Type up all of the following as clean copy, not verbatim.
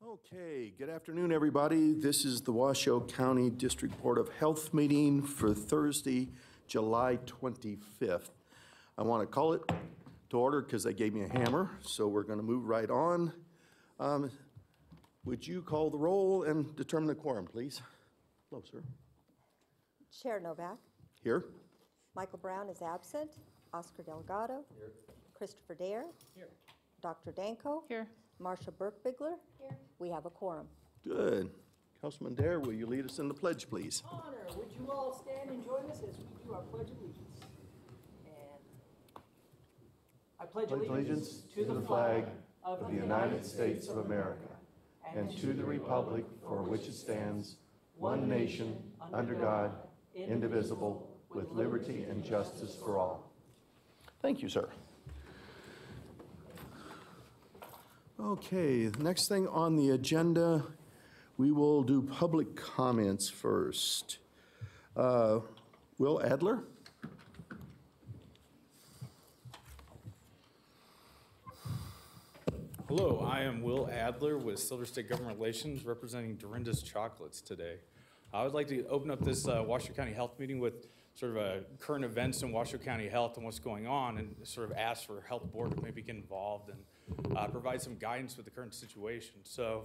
Okay, good afternoon, everybody. This is the Washoe County District Board of Health meeting for Thursday, July 25th. I want to call it to order because they gave me a hammer, so we're going to move right on. Would you call the roll and determine the quorum, please? Hello, sir. Chair Novak. Here. Michael Brown is absent. Oscar Delgado. Here. Christopher Dare. Here. Dr. Danko. Here. Marsha Burkbigler. Here. We have a quorum. Good. Councilman Dare, will you lead us in the pledge, please? Honor, would you all stand and join us as we do our Pledge of Allegiance? And I pledge allegiance to the flag of the United States of America and to the republic for which it stands, one nation, under God, indivisible, with liberty and justice for all. Thank you, sir. Okay, the next thing on the agenda, we will do public comments first. Will Adler? Hello, I am Will Adler with Silver State Government Relations representing Dorinda's Chocolates today. I would like to open up this Washoe County Health meeting with sort of current events in Washoe County Health and what's going on, and sort of ask for Health Board to maybe get involved and provide some guidance with the current situation. So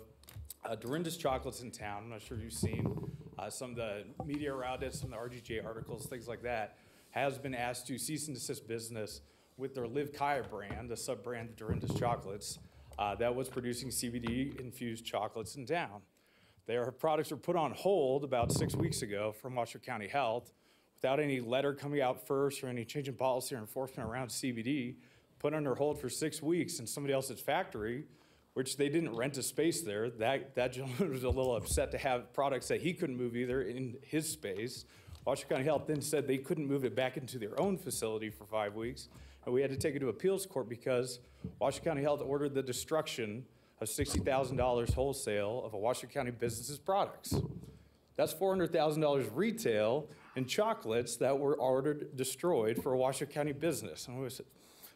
Dorinda's Chocolates in town, I'm not sure if you've seen some of the media around it, some of the RGJ articles, things like that, has been asked to cease and desist business with their Liv Kaya brand, a sub-brand of Dorinda's Chocolates, that was producing CBD-infused chocolates in town. Their products were put on hold about 6 weeks ago from Washoe County Health without any letter coming out first or any change in policy or enforcement around CBD, put under hold for 6 weeks in somebody else's factory, which they didn't rent a space there. That gentleman was a little upset to have products that he couldn't move either in his space. Washoe County Health then said they couldn't move it back into their own facility for 5 weeks, and we had to take it to appeals court because Washoe County Health ordered the destruction of $60,000 wholesale of a Washoe County business's products. That's $400,000 retail in chocolates that were ordered destroyed for a Washoe County business.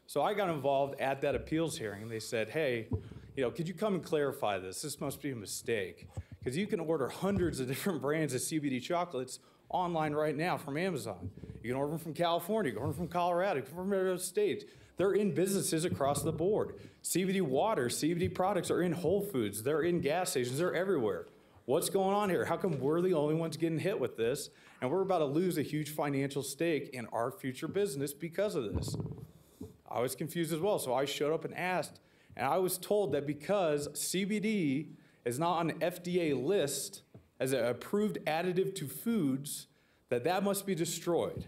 So I got involved at that appeals hearing, and they said, hey, could you come and clarify this? This must be a mistake. Because you can order hundreds of different brands of CBD chocolates online right now from Amazon. You can order them from California, you can order them from Colorado, you can order them from other states. They're in businesses across the board. CBD water, CBD products are in Whole Foods, they're in gas stations, they're everywhere. What's going on here? How come we're the only ones getting hit with this, and we're about to lose a huge financial stake in our future business because of this? I was confused as well, so I showed up and asked, and I was told that because CBD is not on an FDA list as an approved additive to foods, that must be destroyed,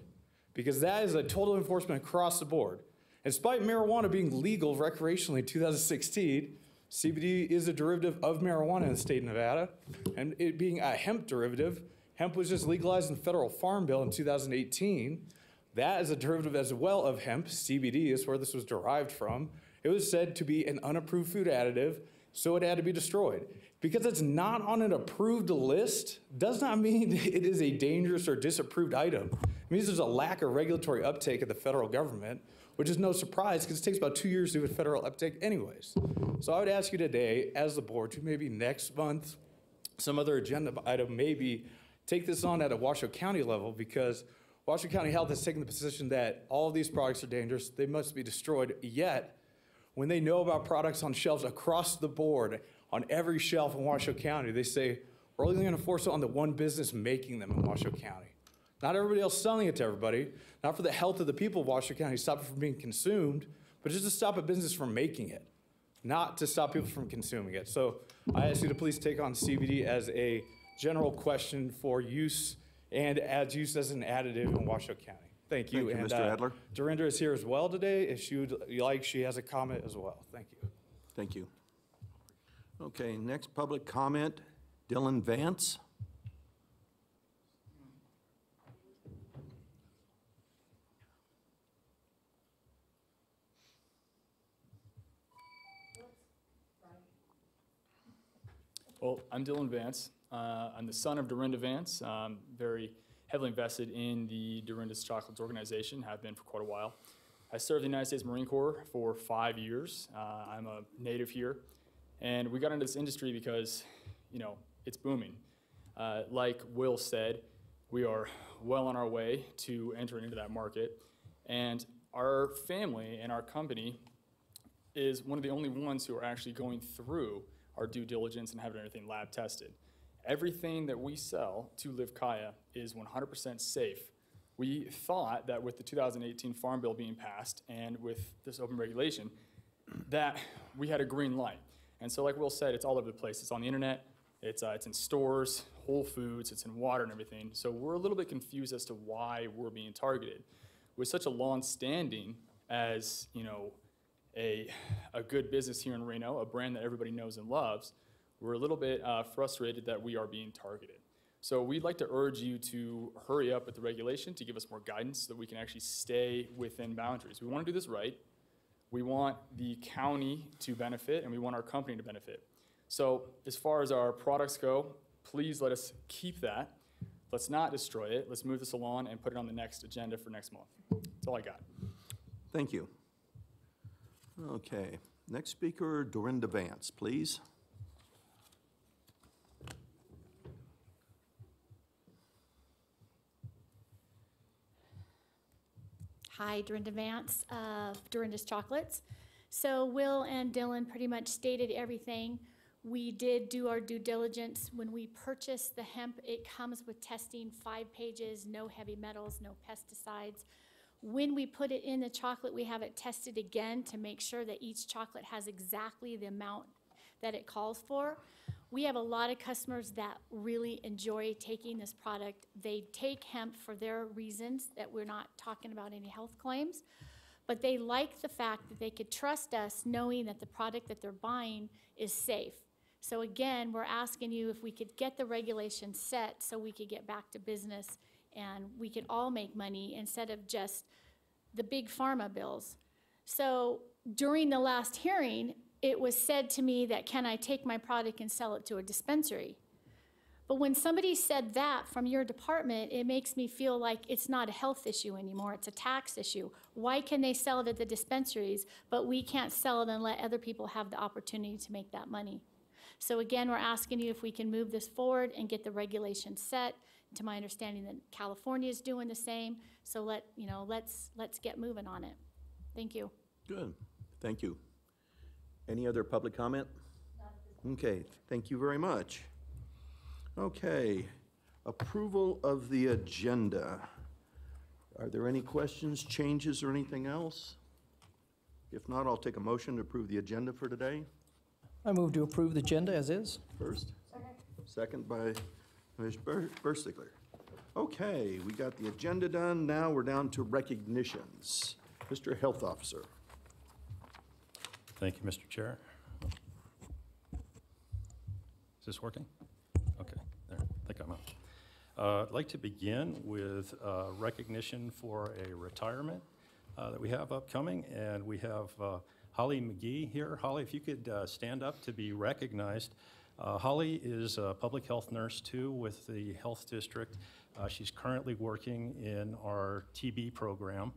because that is a total enforcement across the board. Despite marijuana being legal recreationally in 2016, CBD is a derivative of marijuana in the state of Nevada, and it being a hemp derivative, hemp was just legalized in the federal farm bill in 2018. That is a derivative as well of hemp. CBD is where this was derived from. It was said to be an unapproved food additive, so it had to be destroyed. Because it's not on an approved list does not mean it is a dangerous or disapproved item. It means there's a lack of regulatory uptake of the federal government, which is no surprise because it takes about 2 years to do a federal uptake anyways. So I would ask you today, as the board, to maybe next month, some other agenda item, maybe take this on at a Washoe County level, because Washoe County Health has taken the position that all of these products are dangerous, they must be destroyed, yet when they know about products on shelves across the board, on every shelf in Washoe County, they say, we're only gonna force it on the one business making them in Washoe County. Not everybody else selling it to everybody, not for the health of the people of Washoe County, stop it from being consumed, but just to stop a business from making it, not to stop people from consuming it. So I ask you to please take on CBD as a general question for use and as use as an additive in Washoe County. Thank you. Thank you, Mr. Adler. Dorinda is here as well today. If she would like, she has a comment as well. Thank you. Thank you. Okay, next public comment, Dylan Vance. Well, I'm Dylan Vance. I'm the son of Dorinda Vance. I'm very heavily invested in the Dorinda's Chocolates organization, have been for quite a while. I served the United States Marine Corps for 5 years. I'm a native here. And we got into this industry because, it's booming. Like Will said, we are well on our way to entering into that market. And our family and our company is one of the only ones who are actually going through our due diligence and having everything lab tested. Everything that we sell to Livkaya is 100% safe. We thought that with the 2018 Farm Bill being passed and with this open regulation, that we had a green light. And so like Will said, it's all over the place. It's on the internet, it's in stores, Whole Foods, it's in water and everything. So we're a little bit confused as to why we're being targeted. With such a long standing as, a good business here in Reno, a brand that everybody knows and loves, we're a little bit frustrated that we are being targeted. So we'd like to urge you to hurry up with the regulation to give us more guidance so that we can actually stay within boundaries. We want to do this right. We want the county to benefit, and we want our company to benefit. So as far as our products go, please let us keep that. Let's not destroy it. Let's move this along and put it on the next agenda for next month. That's all I got. Thank you. Okay, next speaker, Dorinda Vance, please. Hi, Dorinda Vance of Dorinda's Chocolates. So Will and Dylan pretty much stated everything. We did do our due diligence. When we purchased the hemp, it comes with testing, 5 pages, no heavy metals, no pesticides. When we put it in the chocolate, we have it tested again to make sure that each chocolate has exactly the amount that it calls for. We have a lot of customers that really enjoy taking this product. They take hemp for their reasons, that we're not talking about any health claims, but they like the fact that they could trust us knowing that the product that they're buying is safe. So again, we're asking you if we could get the regulation set so we could get back to business and we could all make money instead of just the big pharma bills. So during the last hearing, it was said to me that, can I take my product and sell it to a dispensary? But when somebody said that from your department, it makes me feel like it's not a health issue anymore, it's a tax issue. Why can they sell it at the dispensaries, but we can't sell it and let other people have the opportunity to make that money? So again, we're asking you if we can move this forward and get the regulation set. To my understanding that California is doing the same, so let's get moving on it. Thank you. Good, thank you. Any other public comment? Okay, thank you very much. Okay, approval of the agenda. Are there any questions, changes, or anything else? If not, I'll take a motion to approve the agenda for today. I move to approve the agenda as is. First. Second by Ms. Burstigler. Okay, we got the agenda done. Now we're down to recognitions. Mr. Health Officer. Thank you, Mr. Chair. Is this working? Okay, there, I think I'm up. I'd like to begin with recognition for a retirement that we have upcoming, and we have Holly McGee here. Holly, if you could stand up to be recognized. Holly is a public health nurse too with the health district. She's currently working in our TB program,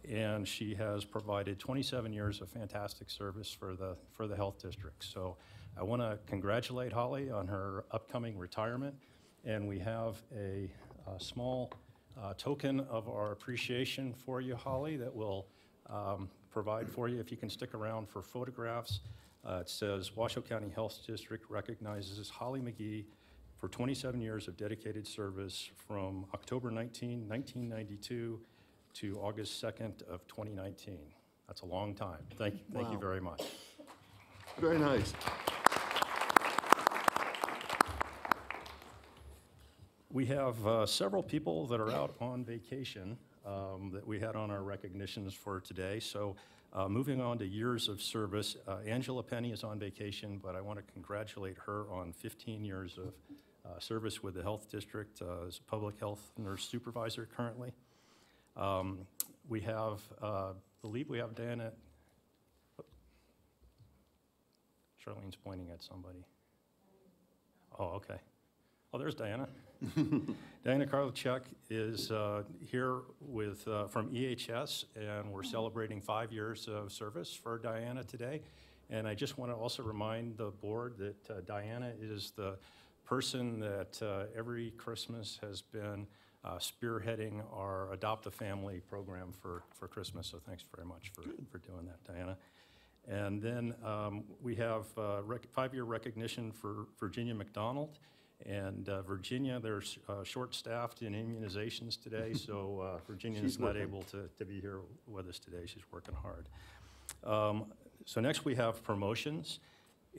and she has provided 27 years of fantastic service for the health district. So I want to congratulate Holly on her upcoming retirement, and we have a small token of our appreciation for you, Holly, that we'll provide for you if you can stick around for photographs. It says, Washoe County Health District recognizes Holly McGee for 27 years of dedicated service from October 1992 to August 2nd of 2019. That's a long time. Thank you very much. Very nice. We have several people that are out on vacation that we had on our recognitions for today. So moving on to years of service, Angela Penny is on vacation, but I want to congratulate her on 15 years of service with the health district as a public health nurse supervisor currently. We have, I believe we have Diana. Charlene's pointing at somebody. Oh, okay. Oh, there's Diana. Diana Karlichuk is here with from EHS, and we're celebrating 5 years of service for Diana today. And I just want to also remind the board that Diana is the person that every Christmas has been spearheading our Adopt a Family program for Christmas. So thanks very much for doing that, Diana. And then we have 5-year recognition for Virginia McDonald. And Virginia, they're short-staffed in immunizations today, so Virginia's not able to be here with us today. She's working hard. So next we have promotions,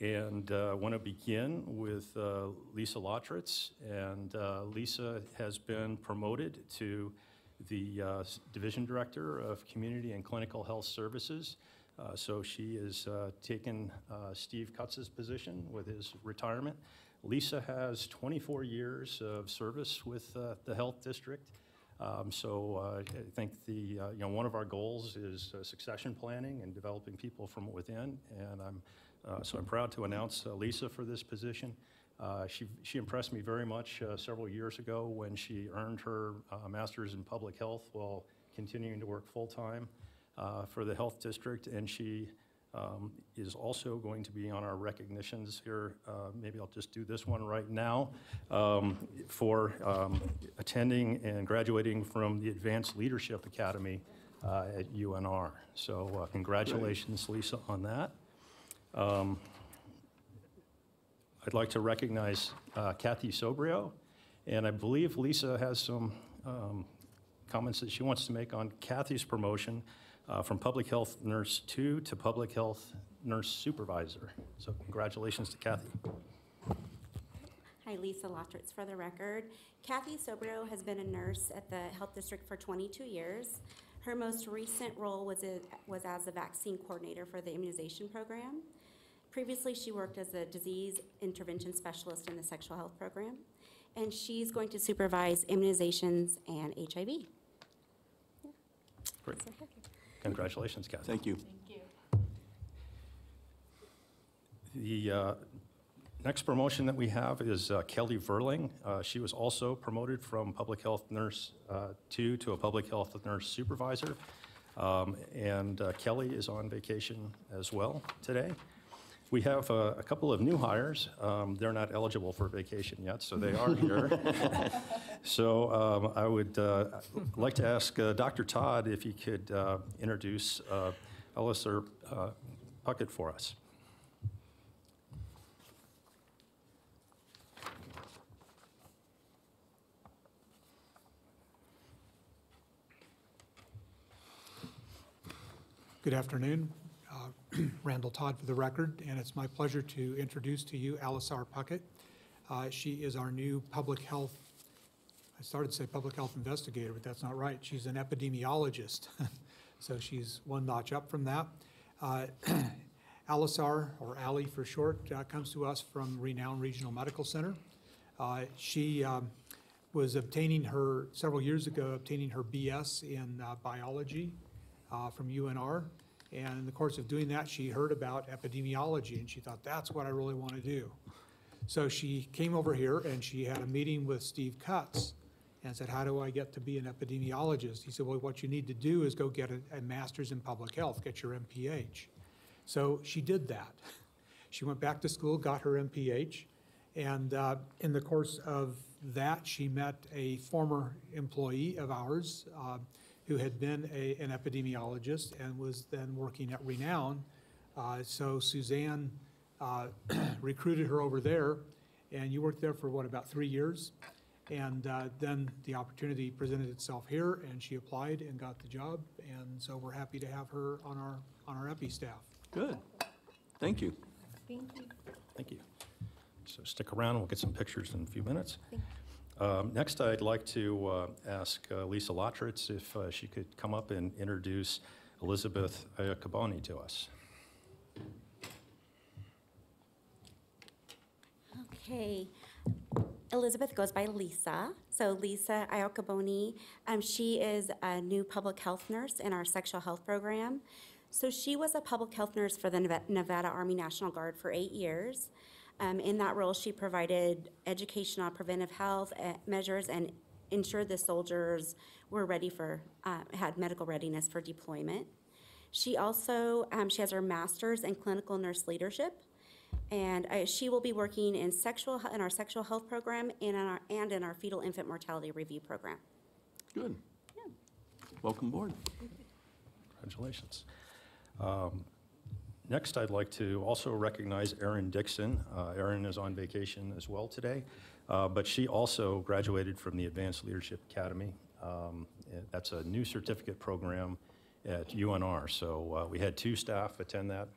and I want to begin with Lisa Lotritz. And Lisa has been promoted to the Division Director of Community and Clinical Health Services. So she is taken Steve Kutz's position with his retirement. Lisa has 24 years of service with the health district. So I think one of our goals is succession planning and developing people from within. And I'm proud to announce Lisa for this position. She impressed me very much several years ago when she earned her master's in public health while continuing to work full-time for the health district. And she is also going to be on our recognitions here. Maybe I'll just do this one right now for attending and graduating from the Advanced Leadership Academy at UNR. So congratulations, Lisa, on that. I'd like to recognize Kathy Sobrio, and I believe Lisa has some comments that she wants to make on Kathy's promotion from Public Health Nurse 2 to Public Health Nurse Supervisor. So congratulations to Kathy. Hi, Lisa Lotritz for the record. Kathy Sobrio has been a nurse at the Health District for 22 years. Her most recent role was as a vaccine coordinator for the immunization program. Previously, she worked as a disease intervention specialist in the sexual health program, and she's going to supervise immunizations and HIV. Yeah. Great. Congratulations, Kathy. Thank you. Thank you. The next promotion that we have is Kelly Verling. She was also promoted from Public Health Nurse 2 to a Public Health Nurse Supervisor. And Kelly is on vacation as well today. We have a couple of new hires. They're not eligible for vacation yet, so they are here. So I would like to ask Dr. Todd if he could introduce Alistair Puckett for us. Good afternoon. Randall Todd for the record, and it's my pleasure to introduce to you Alistair Puckett. She is our new public health, I started to say public health investigator, but that's not right. She's an epidemiologist, so she's one notch up from that. Alistair, or Allie for short, comes to us from Renown Regional Medical Center. She was several years ago, obtaining her BS in biology from UNR. And in the course of doing that, she heard about epidemiology, and she thought, that's what I really want to do. So she came over here, and she had a meeting with Steve Kutz and said, how do I get to be an epidemiologist? He said, well, what you need to do is go get a master's in public health, get your MPH. So she did that. She went back to school, got her MPH, and in the course of that, she met a former employee of ours who had been an epidemiologist and was then working at Renown. So Suzanne recruited her over there, and you worked there for what, about 3 years? And then the opportunity presented itself here, and she applied and got the job, and so we're happy to have her on our EPI staff. Good. Thank you. Thank you. Thank you. So stick around, we'll get some pictures in a few minutes. Next, I'd like to ask Lisa Lotritz if she could come up and introduce Elizabeth Iacoboni to us. Okay. Elizabeth goes by Lisa. So Lisa Iacoboni, she is a new public health nurse in our sexual health program. So she was a public health nurse for the Nevada Army National Guard for 8 years. In that role, she provided education on preventive health measures and ensured the soldiers were ready had medical readiness for deployment. She also she has her master's in clinical nurse leadership, and she will be working in our sexual health program and in our fetal infant mortality review program. Good. Welcome aboard. Congratulations. Next, I'd like to also recognize Erin Dixon. Erin is on vacation as well today, but she also graduated from the Advanced Leadership Academy. That's a new certificate program at UNR. So we had 2 staff attend that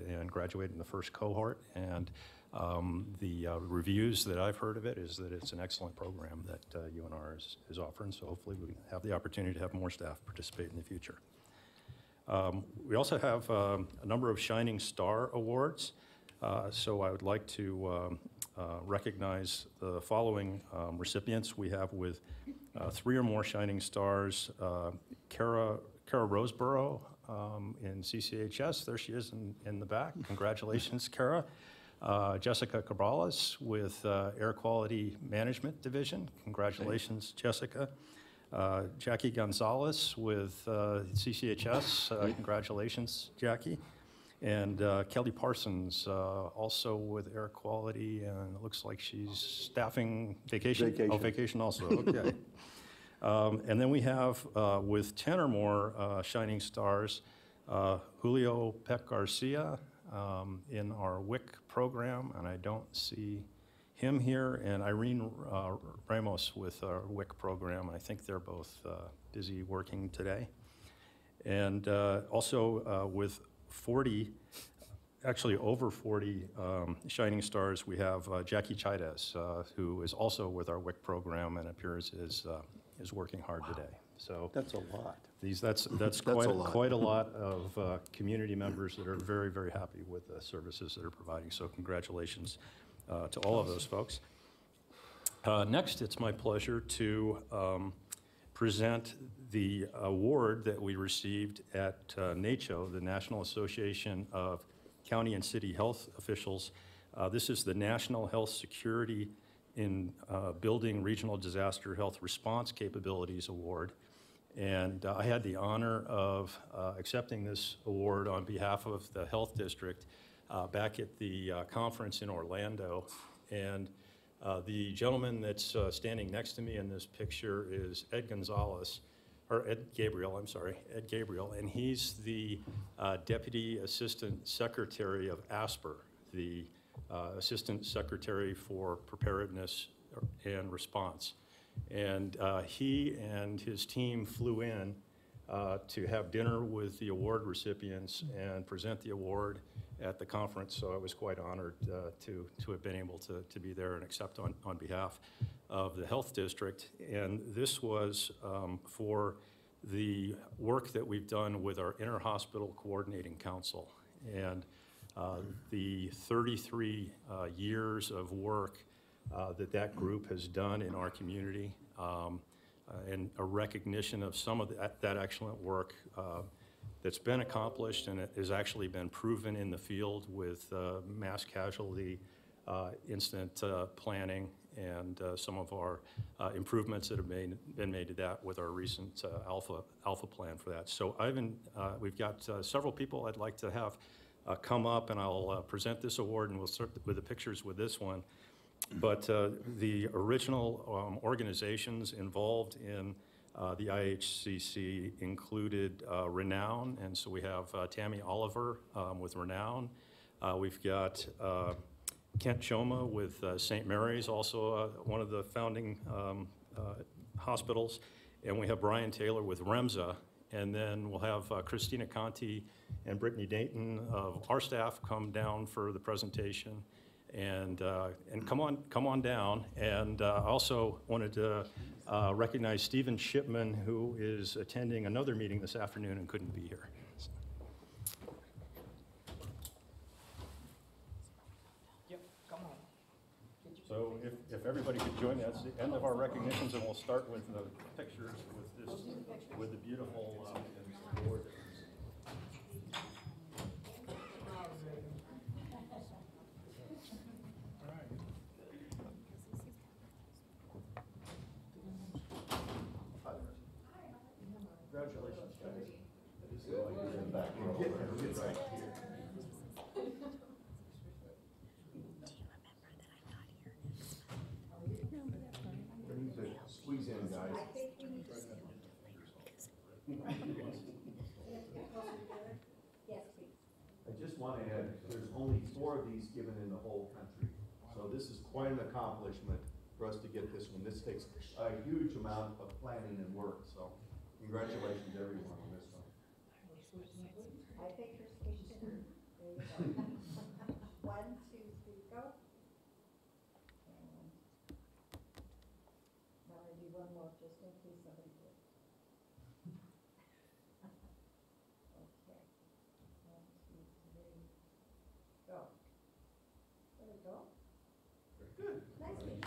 and graduate in the first cohort. And the reviews that I've heard of it is that it's an excellent program that UNR is offering. So hopefully we have the opportunity to have more staff participate in the future. We also have a number of Shining Star Awards. So I would like to recognize the following recipients. We have with 3 or more Shining Stars, Kara Roseborough in CCHS. There she is in the back. Congratulations, Kara. Jessica Cabrales with Air Quality Management Division. Congratulations, Jessica. Jackie Gonzalez with CCHS. Congratulations, Jackie. And Kelly Parsons, also with Air Quality, and it looks like she's staffing vacation? Oh, vacation also, okay. And then we have, with 10 or more Shining Stars, Julio Peck Garcia in our WIC program, and I don't see him here, and Irene Ramos with our WIC program. I think they're both busy working today. And also with 40, actually over 40 Shining Stars, we have Jackie Chides, who is also with our WIC program and appears is working hard today. So That's a lot. That's quite a lot of community members that are very, very happy with the services that are providing. So congratulations to all of those folks. Next, it's my pleasure to present the award that we received at NACHO, the National Association of County and City Health Officials. This is the National Health Security in Building Regional Disaster Health Response Capabilities Award. And I had the honor of accepting this award on behalf of the Health District back at the conference in Orlando. And the gentleman that's standing next to me in this picture is Ed Gabriel, and he's the Deputy Assistant Secretary of ASPR, the Assistant Secretary for Preparedness and Response. And he and his team flew in to have dinner with the award recipients and present the award at the conference. So I was quite honored to have been able to be there and accept on behalf of the Health District. And this was for the work that we've done with our Inter-Hospital Coordinating Council. And the 33 years of work that group has done in our community, and a recognition of some of that excellent work that's been accomplished, and it has actually been proven in the field with mass casualty incident planning, and some of our improvements that have been made to that with our recent alpha plan for that. So we've got several people I'd like to have come up, and I'll present this award, and we'll start with the pictures with this one. But the original organizations involved in the IHCC included Renown, and so we have Tammy Oliver with Renown. We've got Kent Choma with St. Mary's, also one of the founding hospitals, and we have Brian Taylor with REMSA, and then we'll have Christina Conti and Brittany Dayton of our staff come down for the presentation. And come on down. And I also wanted to recognize Stephen Shipman, who is attending another meeting this afternoon and couldn't be here. Yep, come on. So if everybody could join me, that's the end of our recognitions, and we'll start with the pictures with the beautiful award. Congratulations, guys. quite an accomplishment for us to get this one. This takes a huge amount of planning and work, so congratulations everyone on this one. I think you're supposed to. There you go. 1, 2, 3, go. And now I do one more just in case somebody did. Okay. 1, 2, 3, go. There we go. Very good. Nice picture.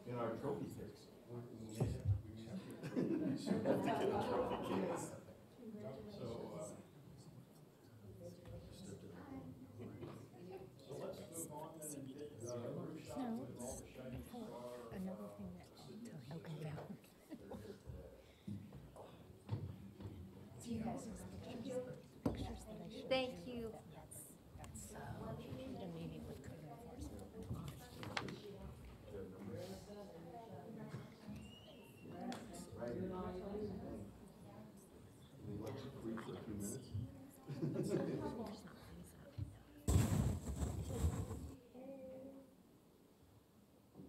In our trophy case. So, Another thing that I'll tell you about. Pictures that I showed Thank you. That's, the meeting with code enforcement. we let you breathe for a few minutes.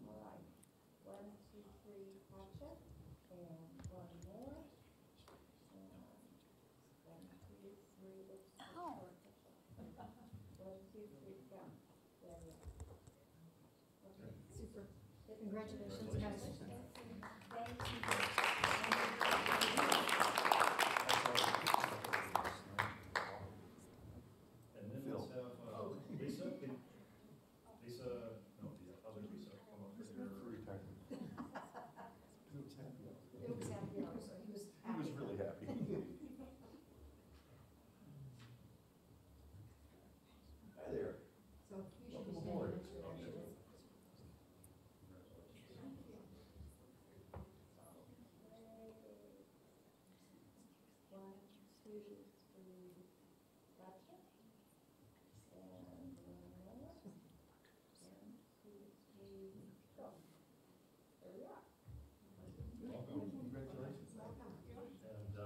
All right. 1, 2, 3, gotcha. And one more. And 1, 2, 3, oops. Oh. 1, 2, 3, go. There we go. Okay, super. Congratulations, guys. Thank you. And then let's have Lisa, Lisa, no, the other Lisa, come up here. For retirement. It was happy hour. It was happy hour, so he was He was really happy. Hi there. So you should be Welcome standing aboard. next to her, actually. One, two, three, gotcha. And one more. 1, 2, 3, go. There we are. Welcome. Congratulations. Welcome. And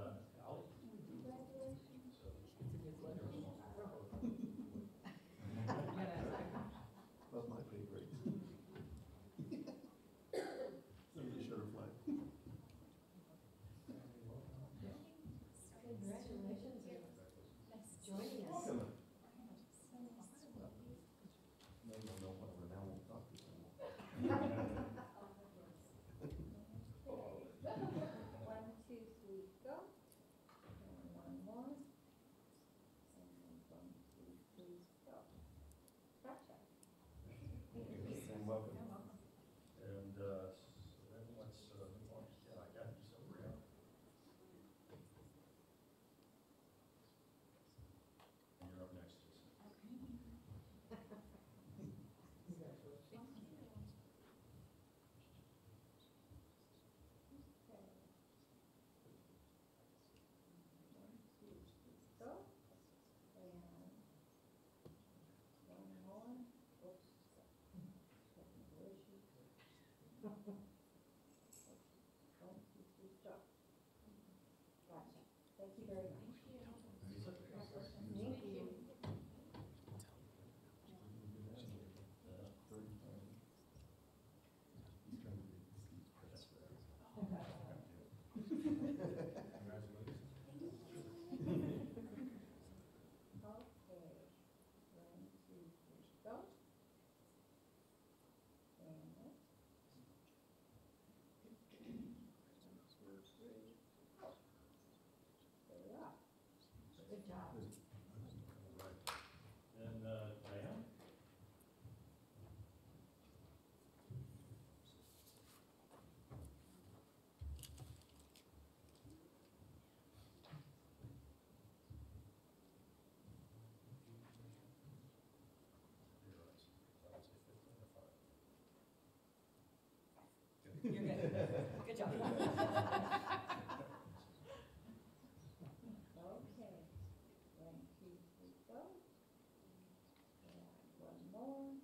Ally. That's my favorite. Somebody should have flag. Congratulations. Thanks for joining us. Welcome. No, no, no, whatever. Now we'll talk to you. 1, 2, 3, go. And one more. And 1, 2, 3, go. Gotcha. And welcome. And so then let's move on. Yeah, I got you somewhere. And you're up next, Jason. Okay. 1, 2, 3, go. And one more. Oops. Technical issues. 1, 2, 3, go. Gotcha. Thank you very much. Thank you. Okay. 1, 2, 3, go. And 1, 2, 3, go. There we are. Good job. And Diane? You're good. Good job. Okay. 1, 2, 3, go. And one more.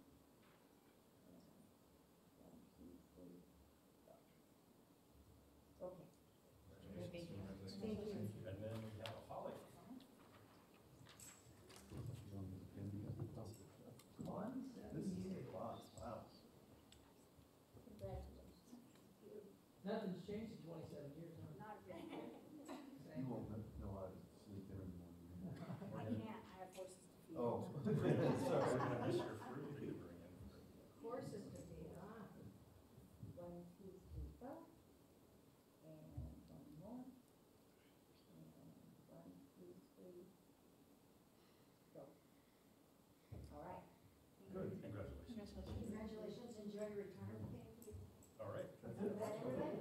And 1, 2, 3, go. Okay. Thank you. And then we have Holly. enjoy your retirement, Kathy? All right. Is that everybody?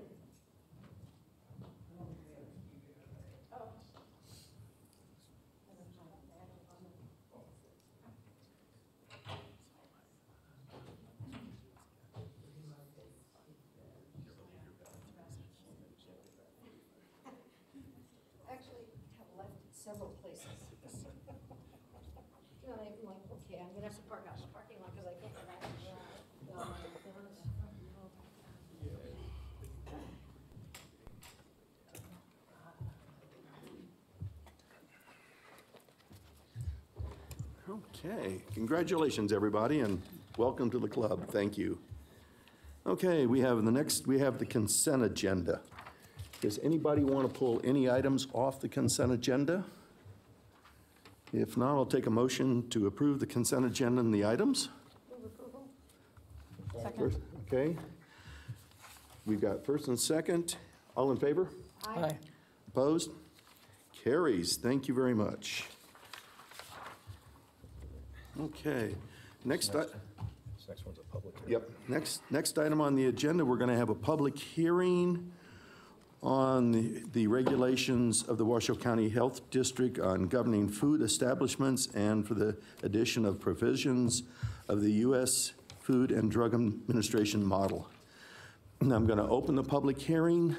Actually, have left it several places. You know, I'm like, okay, I'm gonna have to park out in the parking lot because I can't go back and drive. Okay, congratulations, everybody, and welcome to the club. Thank you. Okay, we have the consent agenda. Does anybody want to pull any items off the consent agenda? If not, I'll take a motion to approve the consent agenda and the items. Move approval? First, okay. We've got first and second. All in favor? Aye. Opposed? Carries. Thank you very much. Okay, next. This next one's a public hearing. Yep, next item on the agenda, we're going to have a public hearing on the regulations of the Washoe County Health District on governing food establishments and for the addition of provisions of the U.S. Food and Drug Administration model. And I'm going to open the public hearing.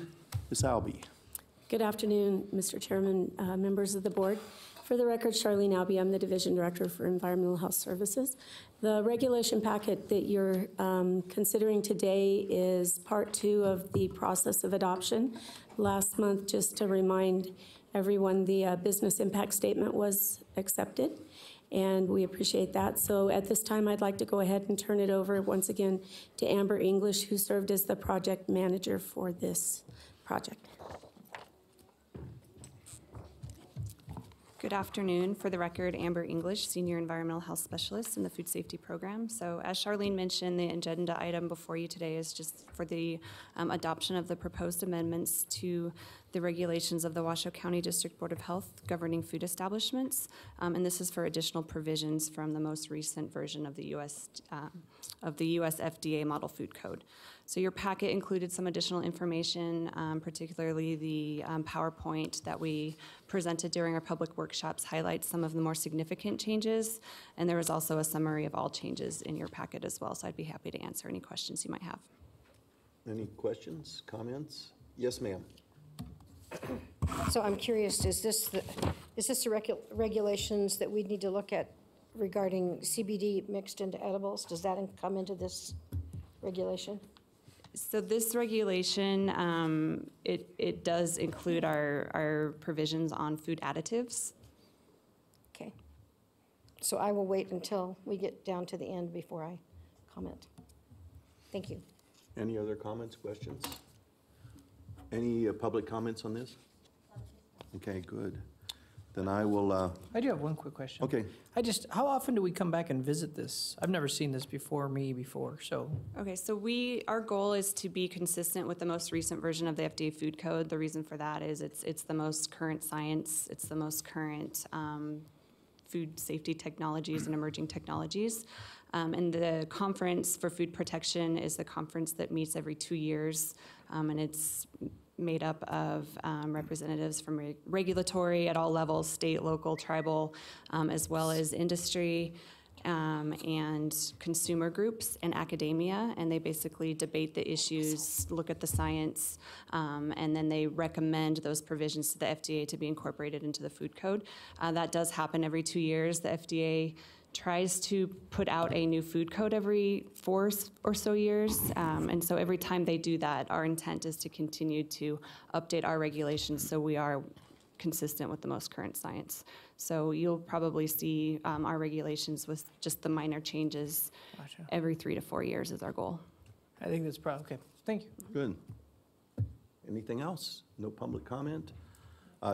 Ms. Albee. Good afternoon, Mr. Chairman, members of the board. For the record, Charlene Albee, I'm the Division Director for Environmental Health Services. The regulation packet that you're considering today is part 2 of the process of adoption. Last month, just to remind everyone, the business impact statement was accepted, and we appreciate that. So at this time, I'd like to go ahead and turn it over once again to Amber English, who served as the project manager for this project. Good afternoon. For the record, Amber English, Senior Environmental Health Specialist in the Food Safety Program. So as Charlene mentioned, the agenda item before you today is just for the adoption of the proposed amendments to the regulations of the Washoe County District Board of Health governing food establishments. And this is for additional provisions from the most recent version of the US FDA Model Food Code. So your packet included some additional information, particularly the PowerPoint that we presented during our public workshops highlights some of the more significant changes, and there was also a summary of all changes in your packet as well, so I'd be happy to answer any questions you might have. Any questions, comments? Yes, ma'am. So I'm curious, is this the regulations that we need to look at regarding CBD mixed into edibles? Does that come into this regulation? So this regulation, it does include our provisions on food additives. Okay. So I will wait until we get down to the end before I comment. Thank you. Any other comments, questions? Any public comments on this? Okay, good. Then I will, I do have one quick question. okay. How often do we come back and visit this? I've never seen this before, so. Okay, so our goal is to be consistent with the most recent version of the FDA Food Code. The reason for that is it's the most current science, it's the most current food safety technologies and emerging technologies. And the Conference for Food Protection is the conference that meets every 2 years, and it's made up of representatives from regulatory at all levels, state, local, tribal, as well as industry and consumer groups and academia, and they basically debate the issues, look at the science, and then they recommend those provisions to the FDA to be incorporated into the food code. That does happen every 2 years. The FDA tries to put out a new food code every 4 or so years. And so every time they do that, our intent is to continue to update our regulations so we are consistent with the most current science. So you'll probably see our regulations with just the minor changes every 3 to 4 years is our goal. I think that's probably, okay, thank you. Good. Anything else? No public comment?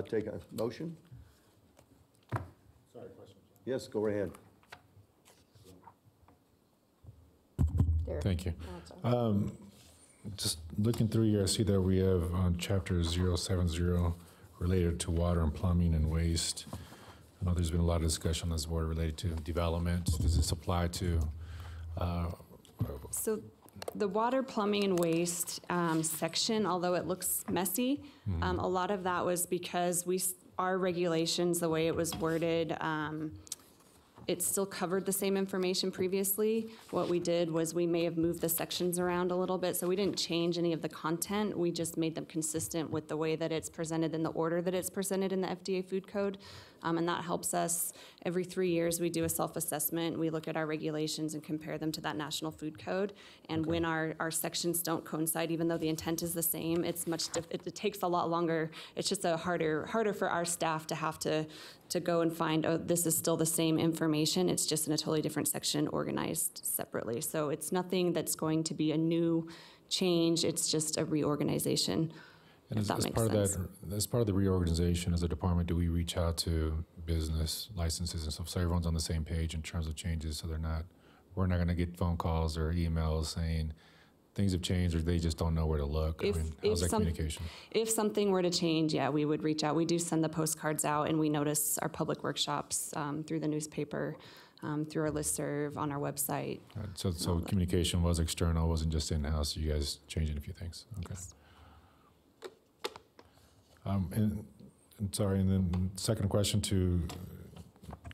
Take a motion? Sorry, question. Yes, go ahead. Thank you. Just looking through here, I see that we have on chapter 070 related to water and plumbing and waste. I know there's been a lot of discussion on this board related to development. Does this apply to? So The water, plumbing, and waste section, although it looks messy, a lot of that was because our regulations, the way it was worded, it still covered the same information previously. What we did was we may have moved the sections around a little bit, so we didn't change any of the content. We just made them consistent with the way that it's presented in the order that it's presented in the FDA Food Code. And that helps us. Every 3 years, we do a self-assessment. We look at our regulations and compare them to that National Food Code. And when our sections don't coincide, even though the intent is the same, it takes a lot longer. It's just harder for our staff to have to go and find, oh, this is still the same information. It's just in a totally different section organized separately. So it's nothing that's going to be a new change. It's just a reorganization. And as part of that, as part of the reorganization as a department, do we reach out to business licenses and stuff so everyone's on the same page in terms of changes, so we're not going to get phone calls or emails saying things have changed or they just don't know where to look? How's that communication? If something were to change, yeah, we would reach out. We do send the postcards out, and we notice our public workshops through the newspaper, through our listserv, on our website. So communication was external, wasn't just in-house. You guys changing a few things. Okay. Yes. And sorry, and then second question to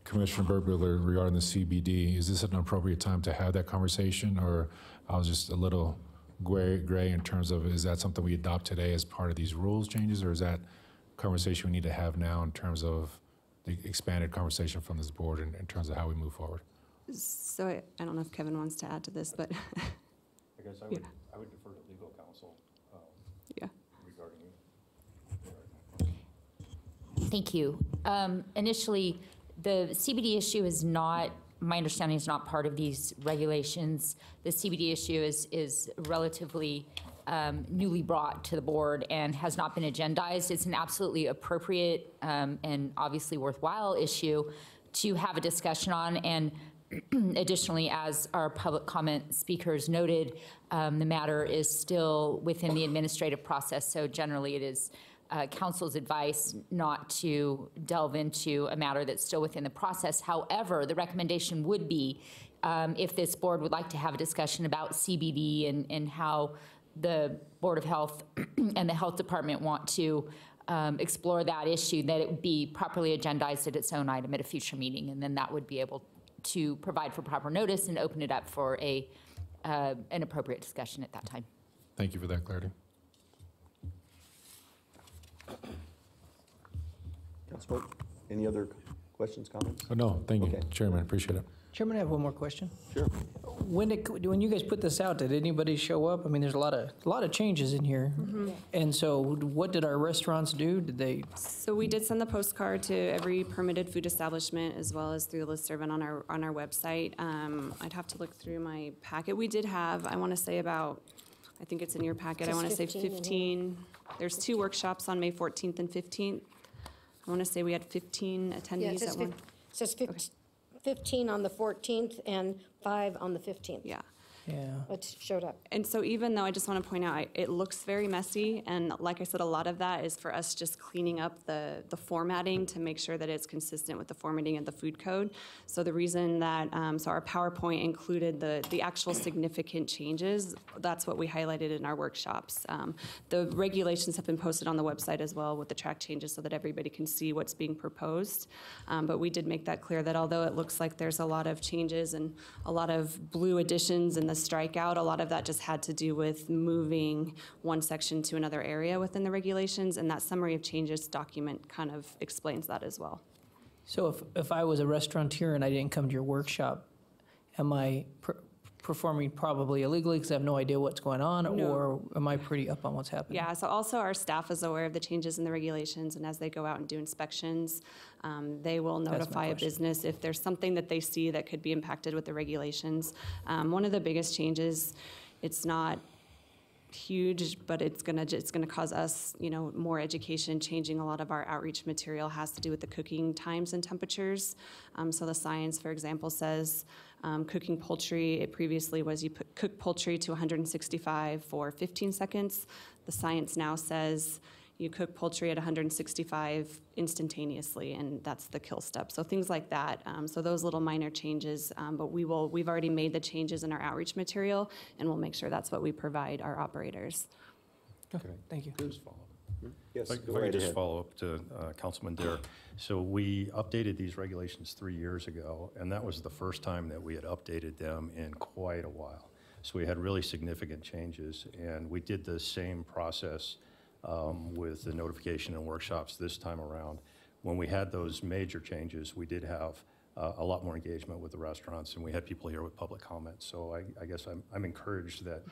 Commissioner Burkbuehler regarding the CBD. Is this an appropriate time to have that conversation, or I was just a little gray in terms of, is that something we adopt today as part of these rules changes, or is that a conversation we need to have now in terms of the expanded conversation from this board in terms of how we move forward? So I don't know if Kevin wants to add to this, but I guess I would defer to legal counsel yeah. regarding. Thank you. Initially, the CBD issue is not, my understanding is not part of these regulations. The CBD issue is relatively newly brought to the board and has not been agendized. It's an absolutely appropriate and obviously worthwhile issue to have a discussion on. And additionally, as our public comment speakers noted, the matter is still within the administrative process. So generally, it is council's advice not to delve into a matter that's still within the process. However, the recommendation would be if this board would like to have a discussion about CBD and how the Board of Health and the Health Department want to explore that issue, that it would be properly agendized at its own item at a future meeting, and then that would be able to provide for proper notice and open it up for an appropriate discussion at that time. Thank you for that clarity. Councilor, any other questions, comments? Oh, no, thank you, Okay. Chairman, appreciate it. Chairman, I have one more question. Sure. When you guys put this out, did anybody show up? I mean, there's a lot of changes in here. And so what did our restaurants do? Did they? So we did send the postcard to every permitted food establishment as well as through the listserv and on our website. I'd have to look through my packet. We did have, I want to say about, I think it's in your packet, I want to say 15. There's 2 workshops on May 14th and 15th. I want to say we had 15 attendees at one. It says 15 on the 14th and 5 on the 15th. Yeah. Yeah. It showed up. And so even though I just want to point out, it looks very messy, and like I said, a lot of that is for us just cleaning up the formatting to make sure that it's consistent with the formatting of the food code. So the reason that, so our PowerPoint included the actual significant changes, that's what we highlighted in our workshops. The regulations have been posted on the website as well with the track changes so that everybody can see what's being proposed. But we did make that clear that although it looks like there's a lot of changes and a lot of blue additions in the strikeout, a lot of that just had to do with moving one section to another area within the regulations, and that summary of changes document kind of explains that as well. So if I was a restaurateur and I didn't come to your workshop, am I performing probably illegally because I have no idea what's going on, No. or am I pretty up on what's happening? Yeah, so also our staff is aware of the changes in the regulations, and as they go out and do inspections, they will notify a business if there's something that they see that could be impacted with the regulations. One of the biggest changes, it's not huge, but it's gonna cause us, more education. Changing a lot of our outreach material has to do with the cooking times and temperatures. So the science, for example, says cooking poultry, it previously was you cook poultry to 165 for 15 seconds. The science now says You cook poultry at 165 instantaneously, and that's the kill step. So things like that. So those little minor changes, but we've already made the changes in our outreach material, and we'll make sure that's what we provide our operators. Okay, thank you. Yes, If go I right could just ahead. follow up to Councilman Dare. So we updated these regulations 3 years ago, and that was the first time that we had updated them in quite a while. So we had really significant changes, and we did the same process with the notification and workshops this time around. When we had those major changes, we did have a lot more engagement with the restaurants, and we had people here with public comments. So I guess I'm encouraged that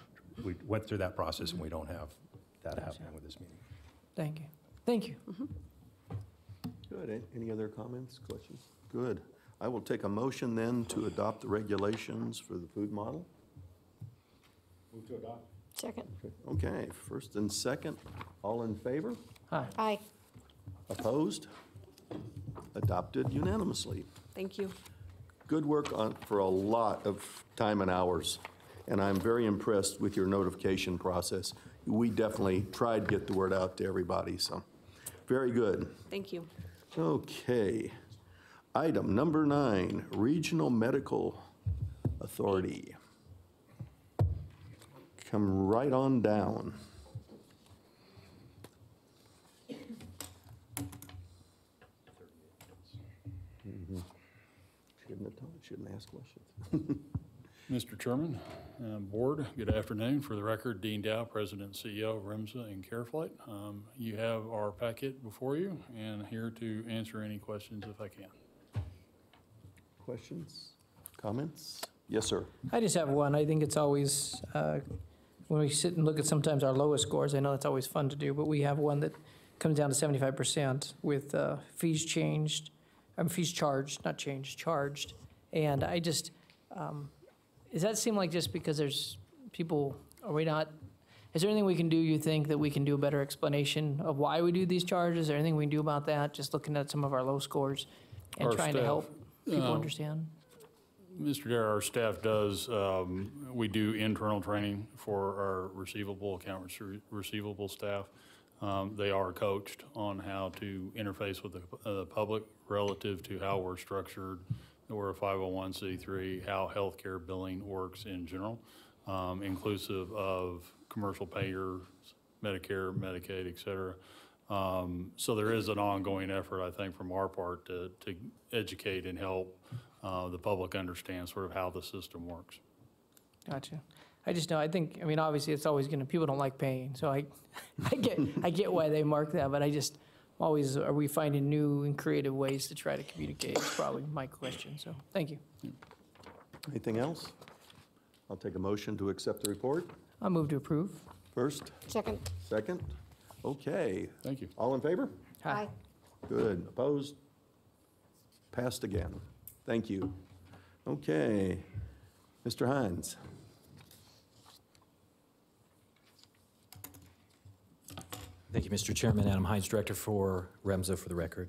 we went through that process and we don't have that happening with this meeting. Thank you. Thank you. Good. Any other comments, questions? Good. I will take a motion then to adopt the regulations for the food model. Move to adopt. Second. Okay, first and second, all in favor? Aye. Opposed? Adopted unanimously. Thank you. Good work for a lot of time and hours, and I'm very impressed with your notification process. We definitely tried to get the word out to everybody, so very good. Thank you. Okay. Item number 9, Regional Medical Authority. Come right on down. Shouldn't ask questions. Mr. Chairman, Board, good afternoon. For the record, Dean Dow, President and CEO of REMSA and CareFlight. You have our packet before you, and here to answer any questions if I can. Questions? Comments? Yes, sir. I just have one. I think it's always, when we sit and look at sometimes our lowest scores, I know that's always fun to do, but we have one that comes down to 75% with fees changed, fees charged, not changed, charged. And I just, does that seem like just because there's people, are we not, is there anything we can do, you think, that we can do a better explanation of why we do these charges? Is there anything we can do about that? Just looking at some of our low scores and Our trying to staff, help people understand? Mr. Dare, our staff does, we do internal training for our account receivable staff. They are coached on how to interface with the public relative to how we're structured. We're a 501c3, how healthcare billing works in general, inclusive of commercial payers, Medicare, Medicaid, et cetera. So there is an ongoing effort, I think, from our part to educate and help the public understand sort of how the system works. Gotcha. I just know, I think, I mean, obviously, it's always gonna, people don't like paying, so I get why they mark that, but I just, always, are we finding new and creative ways to try to communicate? Is probably my question, so, thank you. Anything else? I'll take a motion to accept the report. I'll move to approve. First? Second. Second? Okay. Thank you. All in favor? Aye. Good. Opposed? Passed again. Thank you. Okay. Mr. Hines. Thank you, Mr. Chairman. Adam Hines, Director for REMSA, for the record.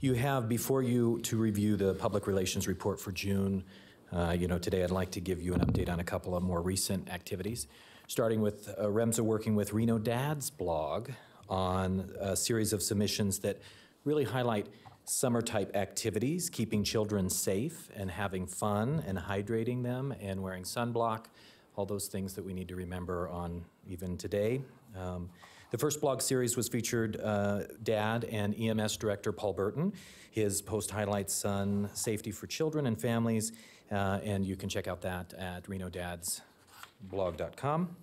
You have before you to review the Public Relations Report for June. Today I'd like to give you an update on a couple of more recent activities, starting with REMSA working with Reno Dad's blog on a series of submissions that really highlight summer-type activities, keeping children safe and having fun and hydrating them and wearing sunblock, all those things that we need to remember on even today. The first blog series was featured Dad and EMS Director Paul Burton. His post highlights sun safety for children and families, and you can check out that at renodadsblog.com.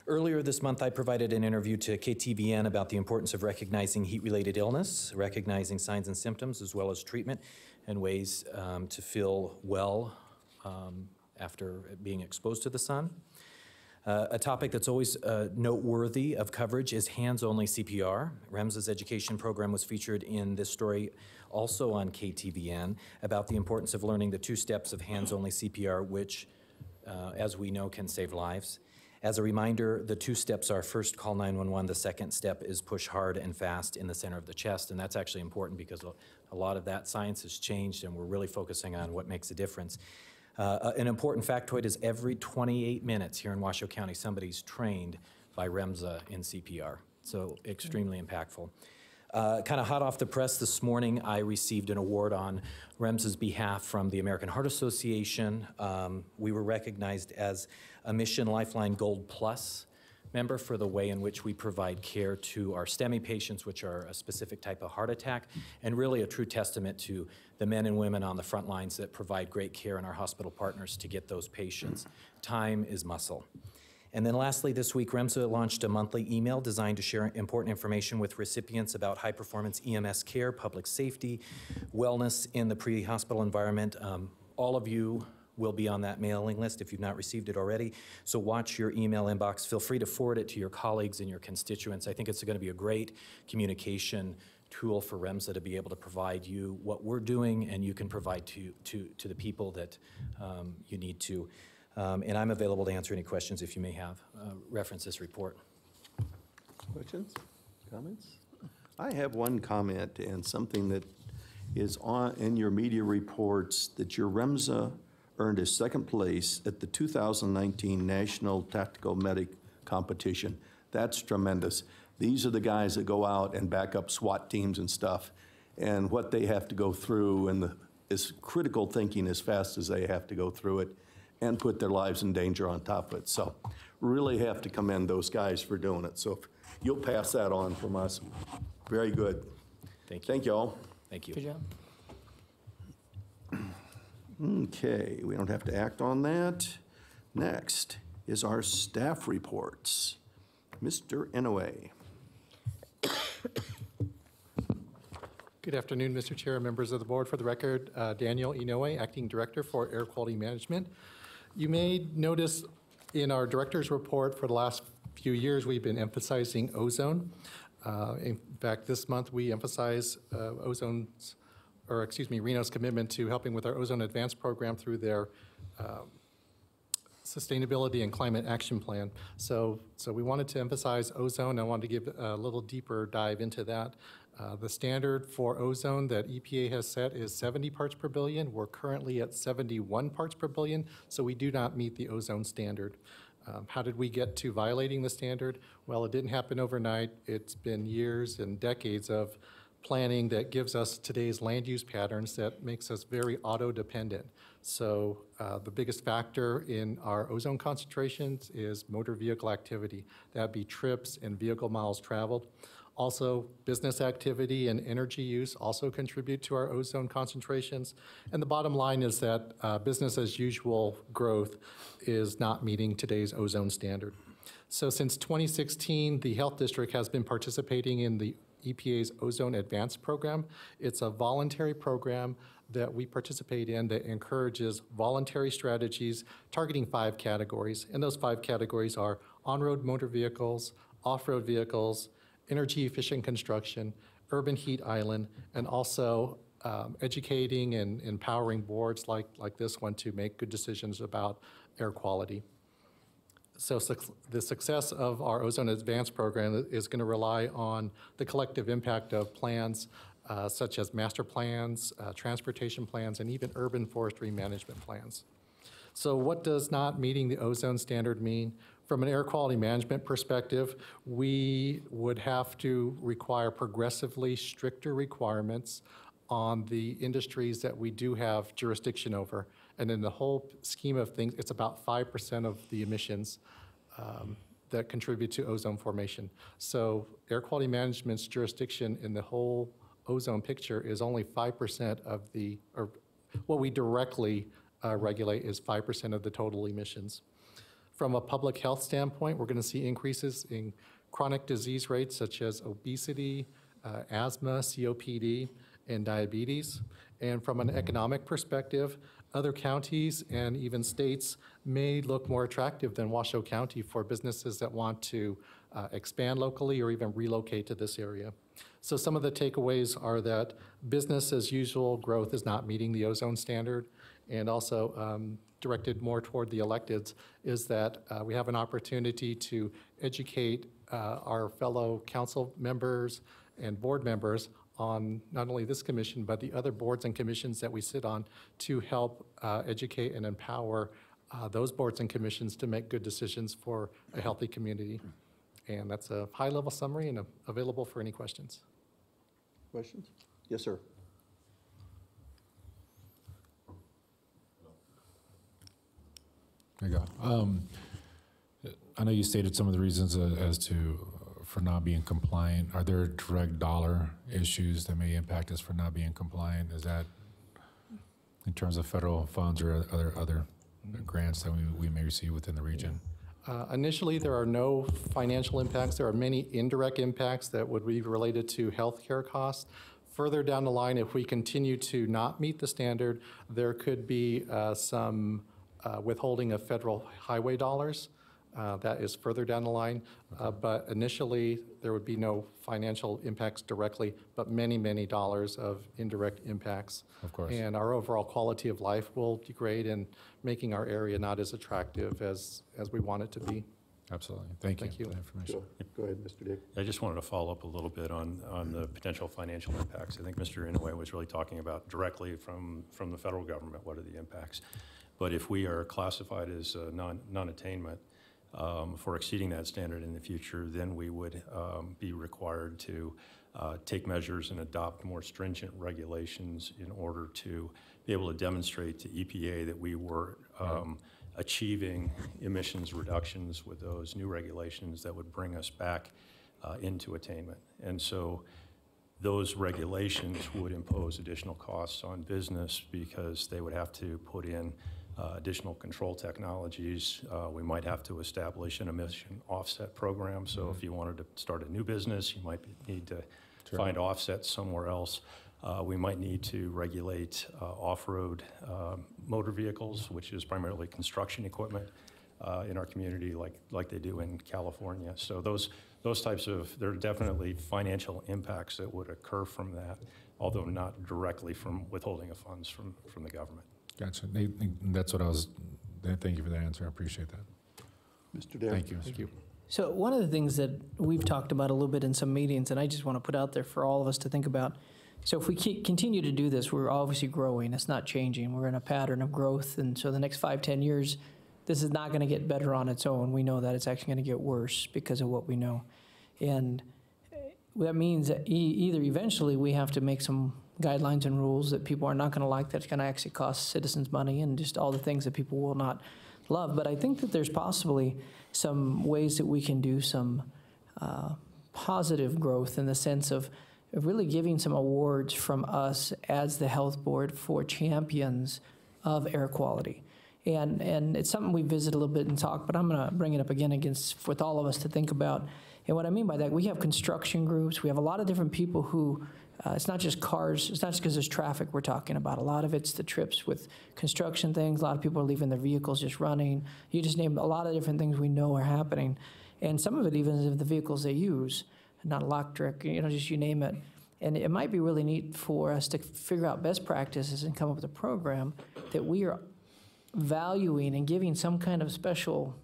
Earlier this month, I provided an interview to KTVN about the importance of recognizing heat-related illness, recognizing signs and symptoms, as well as treatment and ways to feel well after being exposed to the sun. A topic that's always noteworthy of coverage is hands-only CPR. REMSA's education program was featured in this story also on KTVN about the importance of learning the 2 steps of hands-only CPR, which, as we know, can save lives. As a reminder, the 2 steps are first, call 911. The second step is push hard and fast in the center of the chest, and that's actually important because a lot of that science has changed, and we're really focusing on what makes a difference. An important factoid is every 28 minutes here in Washoe County, somebody's trained by REMSA in CPR. So extremely impactful. Kind of hot off the press this morning, I received an award on REMSA's behalf from the American Heart Association. We were recognized as a Mission Lifeline Gold Plus member for the way in which we provide care to our STEMI patients, which are a specific type of heart attack, and really a true testament to the men and women on the front lines that provide great care and our hospital partners to get those patients. Time is muscle. And then lastly, this week, REMSA launched a monthly email designed to share important information with recipients about high-performance EMS care, public safety, wellness in the pre-hospital environment. All of you will be on that mailing list if you've not received it already. So watch your email inbox. Feel free to forward it to your colleagues and your constituents. I think it's going to be a great communication tool for REMSA to be able to provide you what we're doing, and you can provide to the people that you need to. And I'm available to answer any questions if you may have. Reference this report. Questions, comments? I have one comment and something that is in your media reports, that your REMSA earned a second place at the 2019 National Tactical Medic Competition. That's tremendous. These are the guys that go out and back up SWAT teams and stuff, and what they have to go through, and is critical thinking as fast as they have to go through it, and put their lives in danger on top of it. So really have to commend those guys for doing it. So if you'll pass that on from us. Very good. Thank you. Thank you all. Thank you. Good job. Okay, we don't have to act on that. Next is our staff reports. Mr. Inouye. Good afternoon, Mr. Chair, members of the board. For the record, Daniel Inouye, Acting Director for Air Quality Management. You may notice in our director's report for the last few years, we've been emphasizing ozone. In fact, this month we emphasize Reno's commitment to helping with our Ozone Advance program through their Sustainability and Climate Action Plan. So we wanted to emphasize ozone. I wanted to give a little deeper dive into that. The standard for ozone that EPA has set is 70 parts per billion. We're currently at 71 parts per billion, so we do not meet the ozone standard. How did we get to violating the standard? Well, it didn't happen overnight. It's been years and decades of planning that gives us today's land use patterns that makes us very auto-dependent. So the biggest factor in our ozone concentrations is motor vehicle activity. That'd be trips and vehicle miles traveled. Also, business activity and energy use also contribute to our ozone concentrations. And the bottom line is that business as usual growth is not meeting today's ozone standard. So since 2016, the Health District has been participating in the EPA's Ozone Advance program. It's a voluntary program that we participate in that encourages voluntary strategies targeting 5 categories. And those 5 categories are on-road motor vehicles, off-road vehicles, energy-efficient construction, urban heat island, and also educating and empowering boards like this one to make good decisions about air quality. So the success of our Ozone Advance program is going to rely on the collective impact of plans such as master plans, transportation plans, and even urban forestry management plans. So what does not meeting the ozone standard mean? From an air quality management perspective, we would have to require progressively stricter requirements on the industries that we do have jurisdiction over. And in the whole scheme of things, it's about 5% of the emissions that contribute to ozone formation. So air quality management's jurisdiction in the whole ozone picture is only 5% of or what we directly regulate is 5% of the total emissions. From a public health standpoint, we're going to see increases in chronic disease rates such as obesity, asthma, COPD, and diabetes. And from an economic perspective, other counties and even states may look more attractive than Washoe County for businesses that want to expand locally or even relocate to this area. So some of the takeaways are that business as usual growth is not meeting the ozone standard, and also directed more toward the electeds is that we have an opportunity to educate our fellow council members and board members on not only this commission, but the other boards and commissions that we sit on to help educate and empower those boards and commissions to make good decisions for a healthy community. And that's a high-level summary and available for any questions. Questions? Yes, sir. There you go. I know you stated some of the reasons as to for not being compliant. Are there direct dollar issues that may impact us for not being compliant? Is that in terms of federal funds or other grants that we may receive within the region? Initially, there are no financial impacts. There are many indirect impacts that would be related to healthcare costs. Further down the line, if we continue to not meet the standard, there could be some withholding of federal highway dollars. That is further down the line. But initially, there would be no financial impacts directly, but many, many dollars of indirect impacts. Of course. And our overall quality of life will degrade and making our area not as attractive as we want it to be. Absolutely. Thank you Thank you. for that information. Go ahead, Mr. Dick. I just wanted to follow up a little bit on the potential financial impacts. I think Mr. Inouye was really talking about directly from the federal government, what are the impacts? But if we are classified as non-attainment for exceeding that standard in the future, then we would be required to take measures and adopt more stringent regulations in order to be able to demonstrate to EPA that we were achieving emissions reductions with those new regulations that would bring us back into attainment. And so those regulations would impose additional costs on business because they would have to put in additional control technologies. We might have to establish an emission offset program. So if you wanted to start a new business, you might need to find offsets somewhere else. We might need to regulate off-road motor vehicles, which is primarily construction equipment in our community like they do in California. So those types of, there are definitely financial impacts that would occur from that, although not directly from withholding of funds from the government. Gotcha. That's what I was, thank you for that answer. I appreciate that. Mr. Dare. Thank you. Thank you. So one of the things that we've talked about a little bit in some meetings, and I just want to put out there for all of us to think about, so if we continue to do this, we're obviously growing. It's not changing. We're in a pattern of growth, and so the next 5, 10 years, this is not going to get better on its own. We know that it's actually going to get worse because of what we know. And that means that either eventually we have to make some guidelines and rules that people are not going to like, that's going to actually cost citizens money and just all the things that people will not love. But I think that there's possibly some ways that we can do some positive growth in the sense of really giving some awards from us as the health board for champions of air quality. And it's something we visit a little bit and talk, but I'm going to bring it up again with all of us to think about. And what I mean by that, we have construction groups. We have a lot of different people who, it's not just cars. It's not just because there's traffic we're talking about. A lot of it's the trips with construction things. A lot of people are leaving their vehicles just running. You just name a lot of different things we know are happening. And some of it even is the vehicles they use, not electric, just you name it. And it might be really neat for us to figure out best practices and come up with a program that we are valuing and giving some kind of special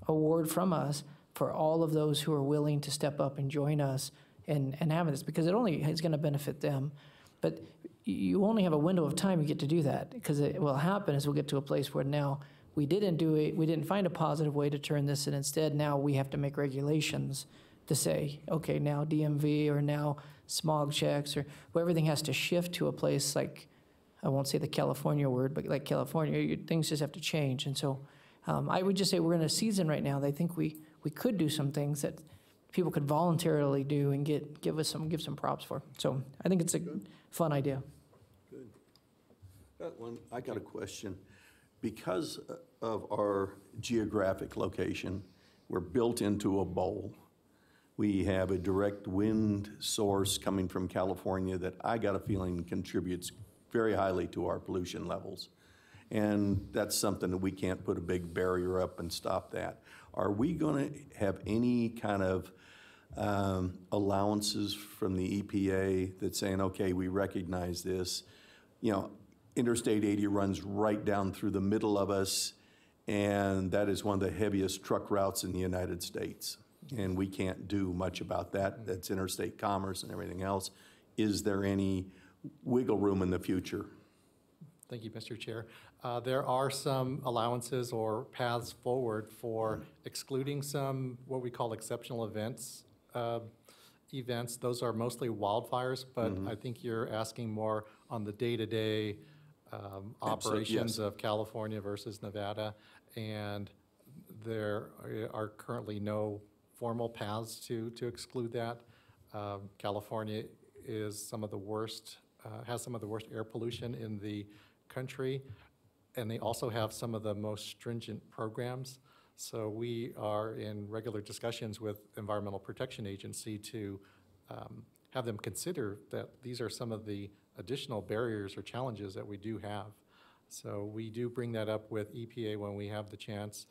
award from us for all of those who are willing to step up and join us and having this, because it only is going to benefit them. But you only have a window of time you get to do that, because what will happen is we'll get to a place where now we didn't do it, we didn't find a positive way to turn this, and instead now we have to make regulations to say, okay, now DMV or now smog checks, or where everything has to shift to a place like, I won't say the California word, but like California, things just have to change. And so I would just say we're in a season right now that I think we could do some things that people could voluntarily do and give some props for. So I think it's a fun idea. Good. I got a question. Because of our geographic location, we're built into a bowl. We have a direct wind source coming from California that I got a feeling contributes very highly to our pollution levels. And that's something that we can't put a big barrier up and stop that. Are we going to have any kind of allowances from the EPA that's saying, okay, we recognize this? Interstate 80 runs right down through the middle of us, and that is one of the heaviest truck routes in the United States. And we can't do much about that. That's interstate commerce and everything else. Is there any wiggle room in the future? Thank you, Mr. Chair. There are some allowances or paths forward for excluding some what we call exceptional events. Those are mostly wildfires, but I think you're asking more on the day-to-day operations of California versus Nevada, and there are currently no formal paths to exclude that. California is some of the worst, has some of the worst air pollution in the country, and they also have some of the most stringent programs. So we are in regular discussions with Environmental Protection Agency to have them consider that these are some of the additional barriers or challenges that we do have. So we do bring that up with EPA when we have the chance,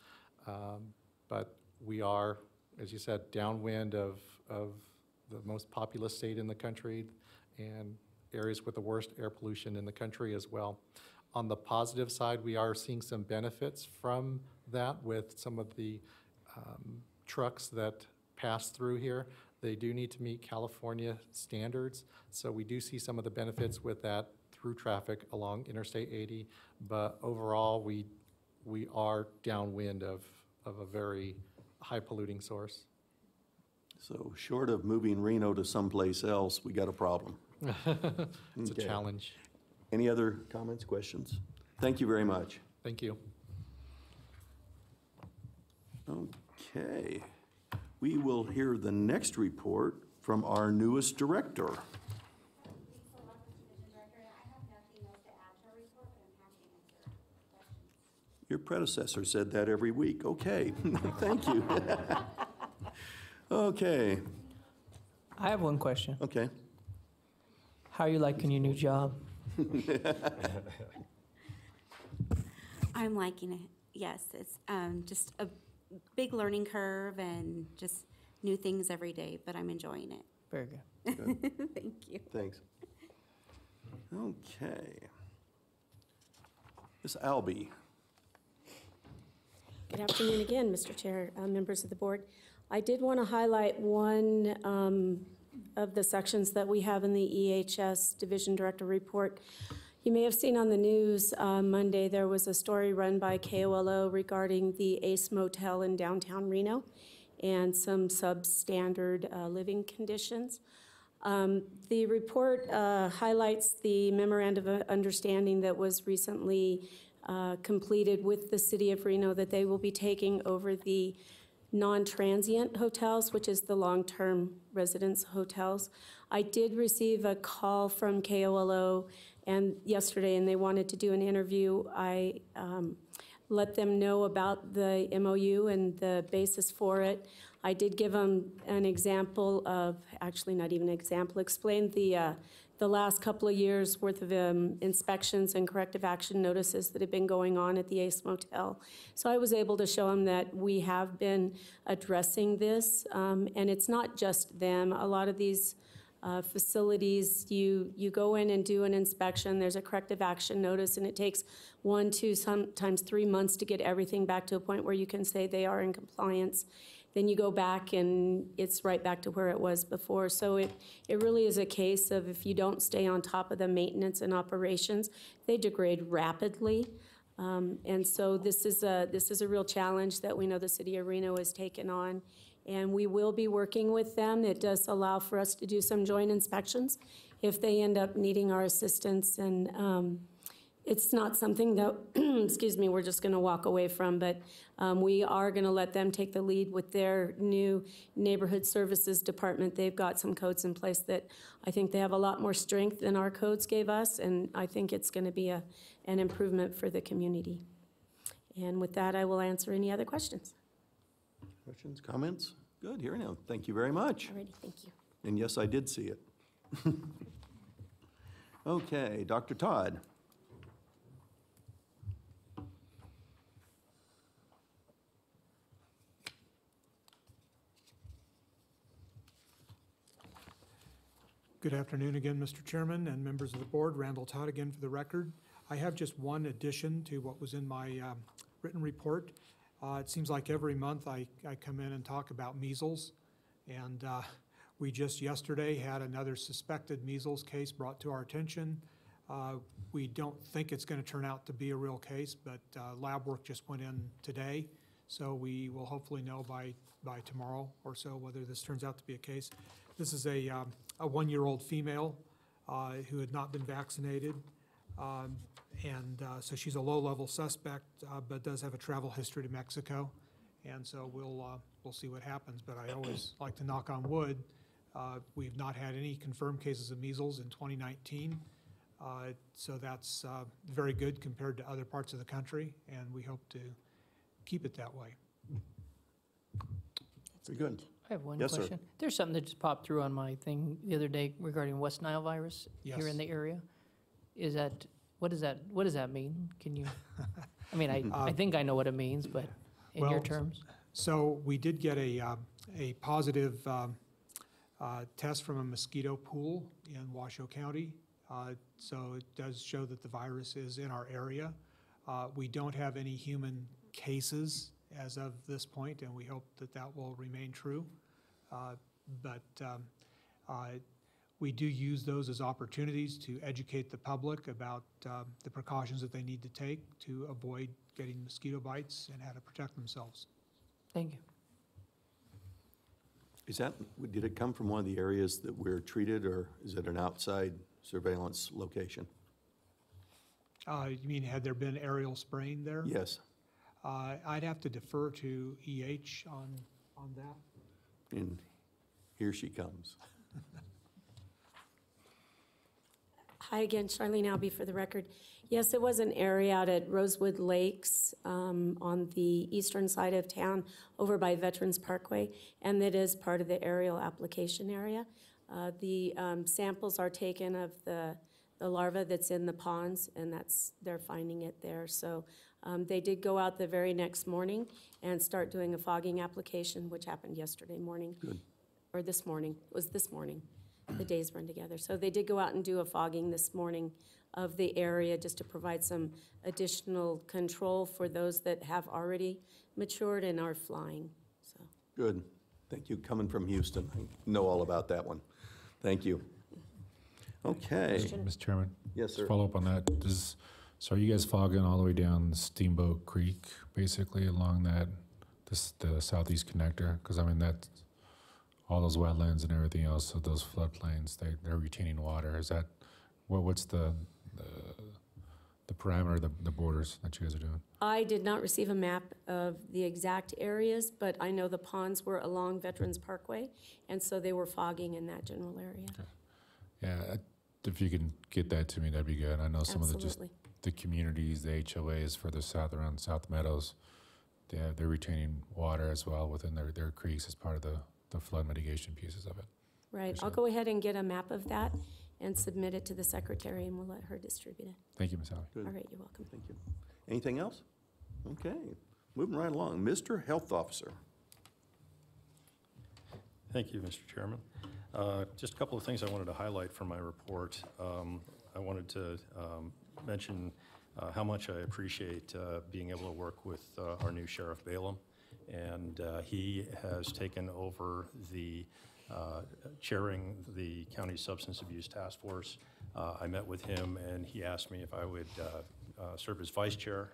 but we are, as you said, downwind of the most populous state in the country and areas with the worst air pollution in the country as well. On the positive side, we are seeing some benefits from that with some of the trucks that pass through here. They do need to meet California standards, so we do see some of the benefits with that through traffic along Interstate 80, but overall, we are downwind of a very high polluting source. So short of moving Reno to someplace else, we got a problem. It's a challenge. Any other comments, questions? Thank you very much. Thank you. Okay. We will hear the next report from our newest director. Your predecessor said that every week. Okay, thank you. Okay. I have one question. Okay. How are you liking your new job? I'm liking it. Yes, it's just a big learning curve and just new things every day, but I'm enjoying it. Very good. Thank you. Thanks. Okay. Ms. Albee. Good afternoon again, Mr. Chair, members of the board. I did want to highlight one of the sections that we have in the EHS Division Director Report. You may have seen on the news Monday, there was a story run by KOLO regarding the Ace Motel in downtown Reno and some substandard living conditions. The report highlights the memorandum of understanding that was recently completed with the city of Reno that they will be taking over the non-transient hotels, which is the long-term residence hotels. I did receive a call from KOLO yesterday, and they wanted to do an interview. I let them know about the MOU and the basis for it. I did give them an example of, actually not even an example, explained the last couple of years worth of inspections and corrective action notices that have been going on at the Ace Motel. So I was able to show them that we have been addressing this, and it's not just them. A lot of these facilities, you go in and do an inspection, there's a corrective action notice, and it takes 1, 2, sometimes 3 months to get everything back to a point where you can say they are in compliance. Then you go back and it's right back to where it was before. So it really is a case of if you don't stay on top of the maintenance and operations, they degrade rapidly. And so this is a real challenge that we know the city of Reno has taken on. And we will be working with them. It does allow for us to do some joint inspections if they end up needing our assistance. And it's not something that, excuse me, we're just going to walk away from, but we are going to let them take the lead with their new neighborhood services department. They've got some codes in place that I think they have a lot more strength than our codes gave us, and I think it's going to be an improvement for the community. And with that, I will answer any other questions. Questions, comments? Good, here now. Thank you very much. Alrighty, thank you. And yes, I did see it. Okay, Dr. Todd. Good afternoon again, Mr. Chairman and members of the board. Randall Todd again for the record. I have just one addition to what was in my written report. It seems like every month I come in and talk about measles, and we just yesterday had another suspected measles case brought to our attention. We don't think it's going to turn out to be a real case, but lab work just went in today, so we will hopefully know by tomorrow or so whether this turns out to be a case. This is a 1-year-old female who had not been vaccinated, so she's a low-level suspect, but does have a travel history to Mexico, and so we'll see what happens. But I always like to knock on wood. We've not had any confirmed cases of measles in 2019. So that's very good compared to other parts of the country, and we hope to keep it that way. Very good. I have one Yes, sir. question. There's something that just popped through on my thing the other day regarding West Nile virus here Yes. in the area. What does that mean? Can you, I mean, I think I know what it means, but in your Well, terms? So we did get a positive test from a mosquito pool in Washoe County. So it does show that the virus is in our area. We don't have any human cases as of this point, and we hope that that will remain true. But we do use those as opportunities to educate the public about the precautions that they need to take to avoid getting mosquito bites and how to protect themselves. Thank you. Did it come from one of the areas that we're treated, or is it an outside surveillance location? You mean, had there been aerial spraying there? Yes. I'd have to defer to EH on that. And here she comes. Hi again, Charlene Albee for the record. Yes, it was an area out at Rosewood Lakes on the eastern side of town over by Veterans Parkway, and that is part of the aerial application area. The samples are taken of the larva that's in the ponds, and they're finding it there. So they did go out the very next morning and start doing a fogging application, which happened yesterday morning. Good. Or this morning. It was this morning. The days run together. So they did go out and do a fogging this morning of the area just to provide some additional control for those that have already matured and are flying. So Good. Thank you. Coming from Houston, I know all about that one. Thank you. Okay. Mr. Chairman? Yes, sir. Follow up on that. So are you guys fogging all the way down Steamboat Creek, basically along the southeast connector? Because I mean, that's all those wetlands and everything else, so those floodplains, they're retaining water. Is that, what's the parameter, the borders that you guys are doing? I did not receive a map of the exact areas, but I know the ponds were along Veterans Parkway, and so they were fogging in that general area. Okay. Yeah, if you can get that to me, that'd be good. I know some of the communities, the HOAs further south around South Meadows, they're retaining water as well within their creeks as part of the flood mitigation pieces of it. Right. I'll go ahead and get a map of that and submit it to the secretary, and we'll let her distribute it. Thank you, Ms. Alley. Good. All right, you're welcome. Thank you. Anything else? Okay. Moving right along. Mr. Health Officer. Thank you, Mr. Chairman. Just a couple of things I wanted to highlight from my report. I wanted to mention how much I appreciate being able to work with our new Sheriff Balaam. And he has taken over the chairing the county substance abuse task force. I met with him, and he asked me if I would serve as vice chair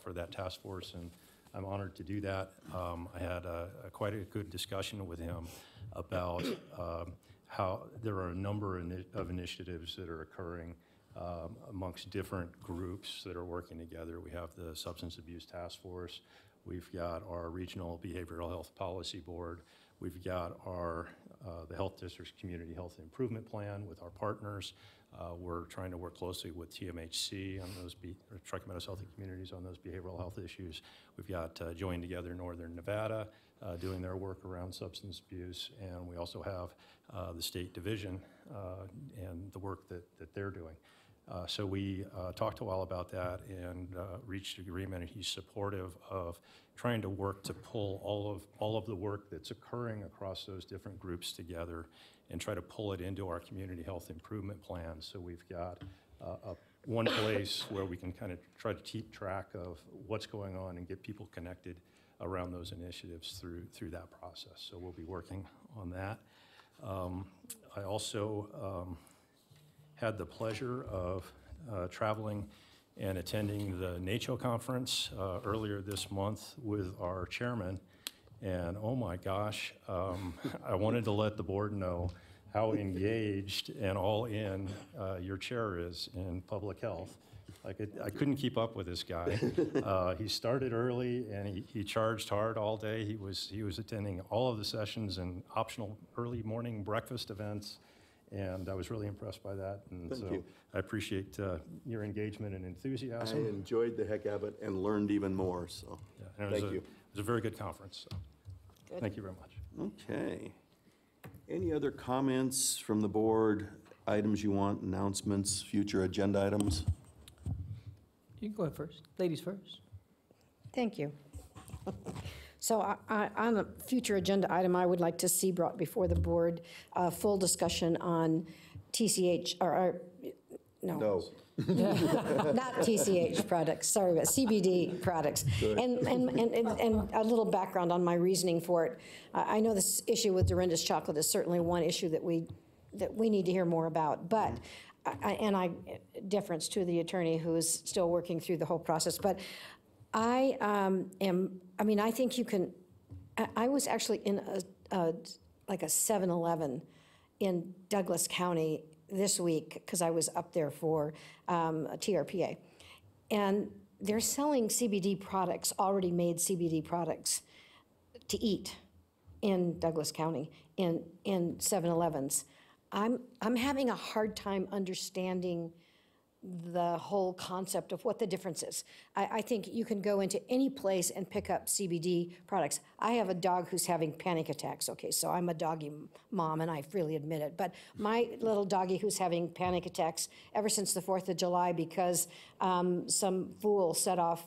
for that task force, and I'm honored to do that. I had quite a good discussion with him about how there are a number of initiatives that are occurring amongst different groups that are working together. We have the Substance Abuse Task Force. We've got our Regional Behavioral Health Policy Board. We've got our the Health District's Community Health Improvement Plan with our partners. We're trying to work closely with TMHC on those, Tri-Meadows Healthy Communities on those behavioral health issues. We've got Join Together Northern Nevada doing their work around substance abuse, and we also have the State Division and the work that they're doing. So we talked a while about that and reached agreement, and he's supportive of trying to work to pull all of the work that's occurring across those different groups together and try to pull it into our community health improvement plan. So we've got one place where we can kind of try to keep track of what's going on and get people connected around those initiatives through that process. So we'll be working on that. I also had the pleasure of traveling and attending the NACHO conference earlier this month with our chairman. And oh my gosh, I wanted to let the board know how engaged and all in your chair is in public health. I couldn't keep up with this guy. He started early and he charged hard all day. He was attending all of the sessions and optional early morning breakfast events. And I was really impressed by that. And Thank so you. I appreciate your engagement and enthusiasm. I enjoyed the heck of it and learned even more, so Yeah, and thank you. It was a very good conference. So. Thank you very much. Okay. Any other comments from the board, items you want, announcements, future agenda items? You can go ahead first. Ladies first. Thank you. So on a future agenda item, I would like to see brought before the board a full discussion on TCH, no. Not TCH products, sorry, but CBD products. And a little background on my reasoning for it. I know this issue with Dorinda's chocolate is certainly one issue that we need to hear more about, but, and I deference to the attorney who is still working through the whole process, but I think you can, I was actually in like a 7-Eleven in Douglas County this week, because I was up there for a TRPA. And they're selling CBD products, already made CBD products to eat in Douglas County, in 7-Elevens. I'm having a hard time understanding the whole concept of what the difference is. I think you can go into any place and pick up CBD products. I have a dog who's having panic attacks, okay, so I'm a doggy mom and I freely admit it, but my little doggy who's having panic attacks ever since the 4th of July because some fool set off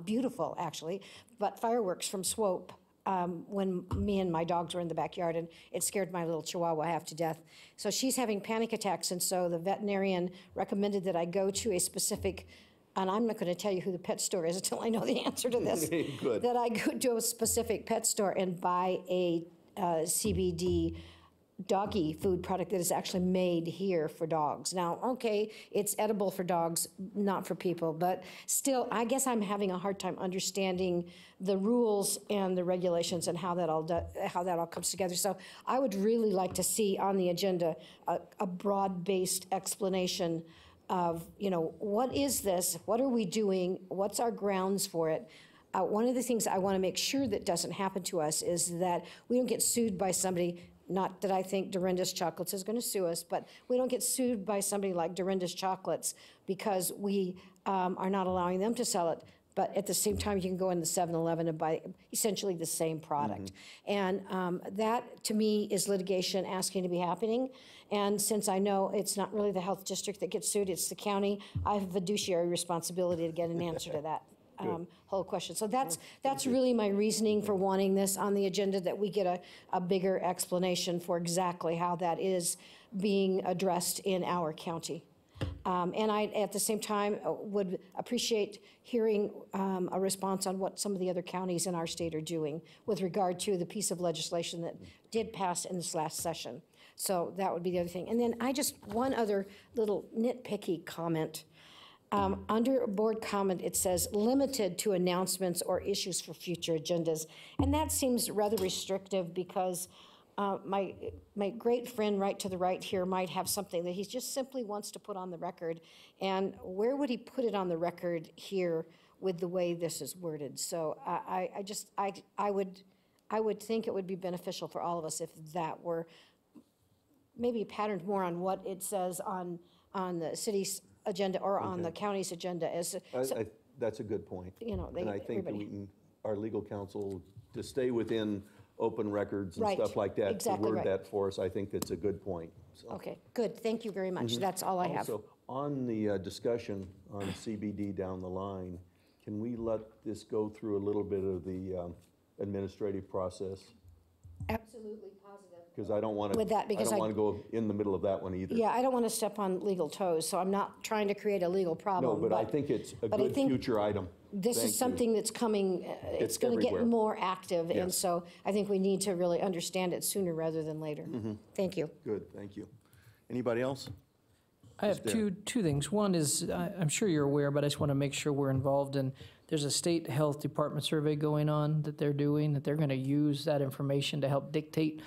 beautiful actually, but fireworks from Swope when me and my dogs were in the backyard, and it scared my little chihuahua half to death. So she's having panic attacks, and so the veterinarian recommended that I go to a specific, and I'm not going to tell you who the pet store is until I know the answer to this, Good. that I go to a specific pet store and buy a CBD doggy food product that is actually made here for dogs. Now, okay, it's edible for dogs, not for people, but still, I guess I'm having a hard time understanding the rules and the regulations and how that all comes together. So I would really like to see on the agenda a broad-based explanation of, what is this? What are we doing? What's our grounds for it? One of the things I want to make sure that doesn't happen to us is that we don't get sued by somebody. Not that I think Dorinda's Chocolates is going to sue us, but we don't get sued by somebody like Dorinda's Chocolates because we are not allowing them to sell it. But at the same time, you can go in the 7-Eleven and buy essentially the same product. And that, to me, is litigation asking to be happening. And since I know it's not really the health district that gets sued, it's the county, I have a fiduciary responsibility to get an answer to that. Whole question. So that's really my reasoning for wanting this on the agenda, that we get a bigger explanation for exactly how that is being addressed in our county. And I, at the same time, would appreciate hearing a response on what some of the other counties in our state are doing with regard to the piece of legislation that did pass in this last session. So that would be the other thing. And then one other little nitpicky comment. Under board comment, it says limited to announcements or issues for future agendas. And that seems rather restrictive because my great friend right to the right here might have something that he just simply wants to put on the record. And where would he put it on the record here with the way this is worded? So I would think it would be beneficial for all of us if that were maybe patterned more on what it says on the city's agenda or on the county's agenda. That's a good point. And I think everybody. our legal counsel, to stay within open records and Right. stuff like that, Exactly to word right. that for us, I think that's a good point. So. Okay, good. Thank you very much. That's all I have. Also, on the discussion on CBD down the line, can we let this go through a little bit of the administrative process? Absolutely positive. Because I don't want to. With that, because I don't want to go in the middle of that one either. Yeah, I don't want to step on legal toes, so I'm not trying to create a legal problem. No, but I think it's a but I good think future item. This Thank is you. something that's coming, it's going to get everywhere. more active, and Yes. so I think we need to really understand it sooner rather than later. Thank you. Good, thank you. Anybody else? I have two things. One is, I'm sure you're aware, but I just want to make sure we're involved in, there's a state health department survey going on that they're doing, that they're going to use that information to help dictate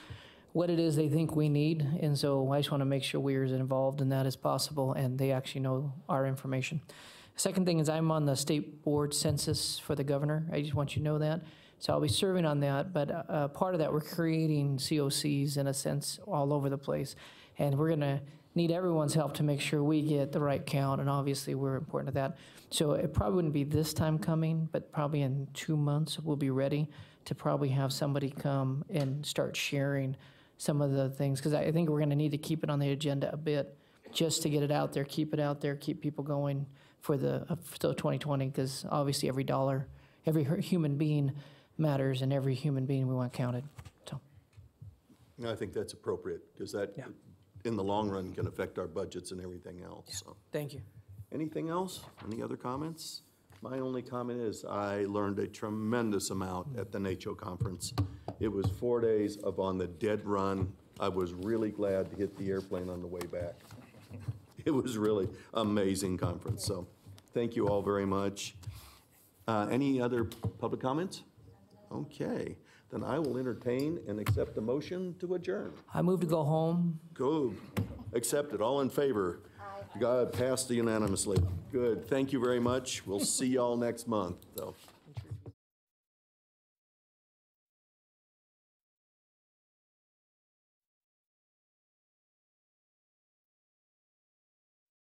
what it is they think we need. And so I just want to make sure we're as involved in that as possible, and they actually know our information. Second thing is I'm on the state board census for the governor. I just want you to know that. So I'll be serving on that, but part of that, we're creating COCs in a sense all over the place. And we're going to need everyone's help to make sure we get the right count, and obviously we're important to that. So it probably wouldn't be this time coming, but probably in 2 months we'll be ready to probably have somebody come and start sharing some of the things, because I think we're going to need to keep it on the agenda a bit just to get it out there, keep people going for the 2020, because obviously every dollar, every human being matters, and every human being we want counted. So I think that's appropriate, because that, in the long run, can affect our budgets and everything else. So. Thank you. Anything else? Any other comments? My only comment is I learned a tremendous amount at the NACCHO conference. It was 4 days of on the dead run. I was really glad to hit the airplane on the way back. It was really amazing conference. So thank you all very much. Any other public comments? Okay. Then I will entertain and accept a motion to adjourn. I move to go home. Go. Accepted. All in favor? God passed unanimously. Good. Thank you very much. We'll see y'all next month. So.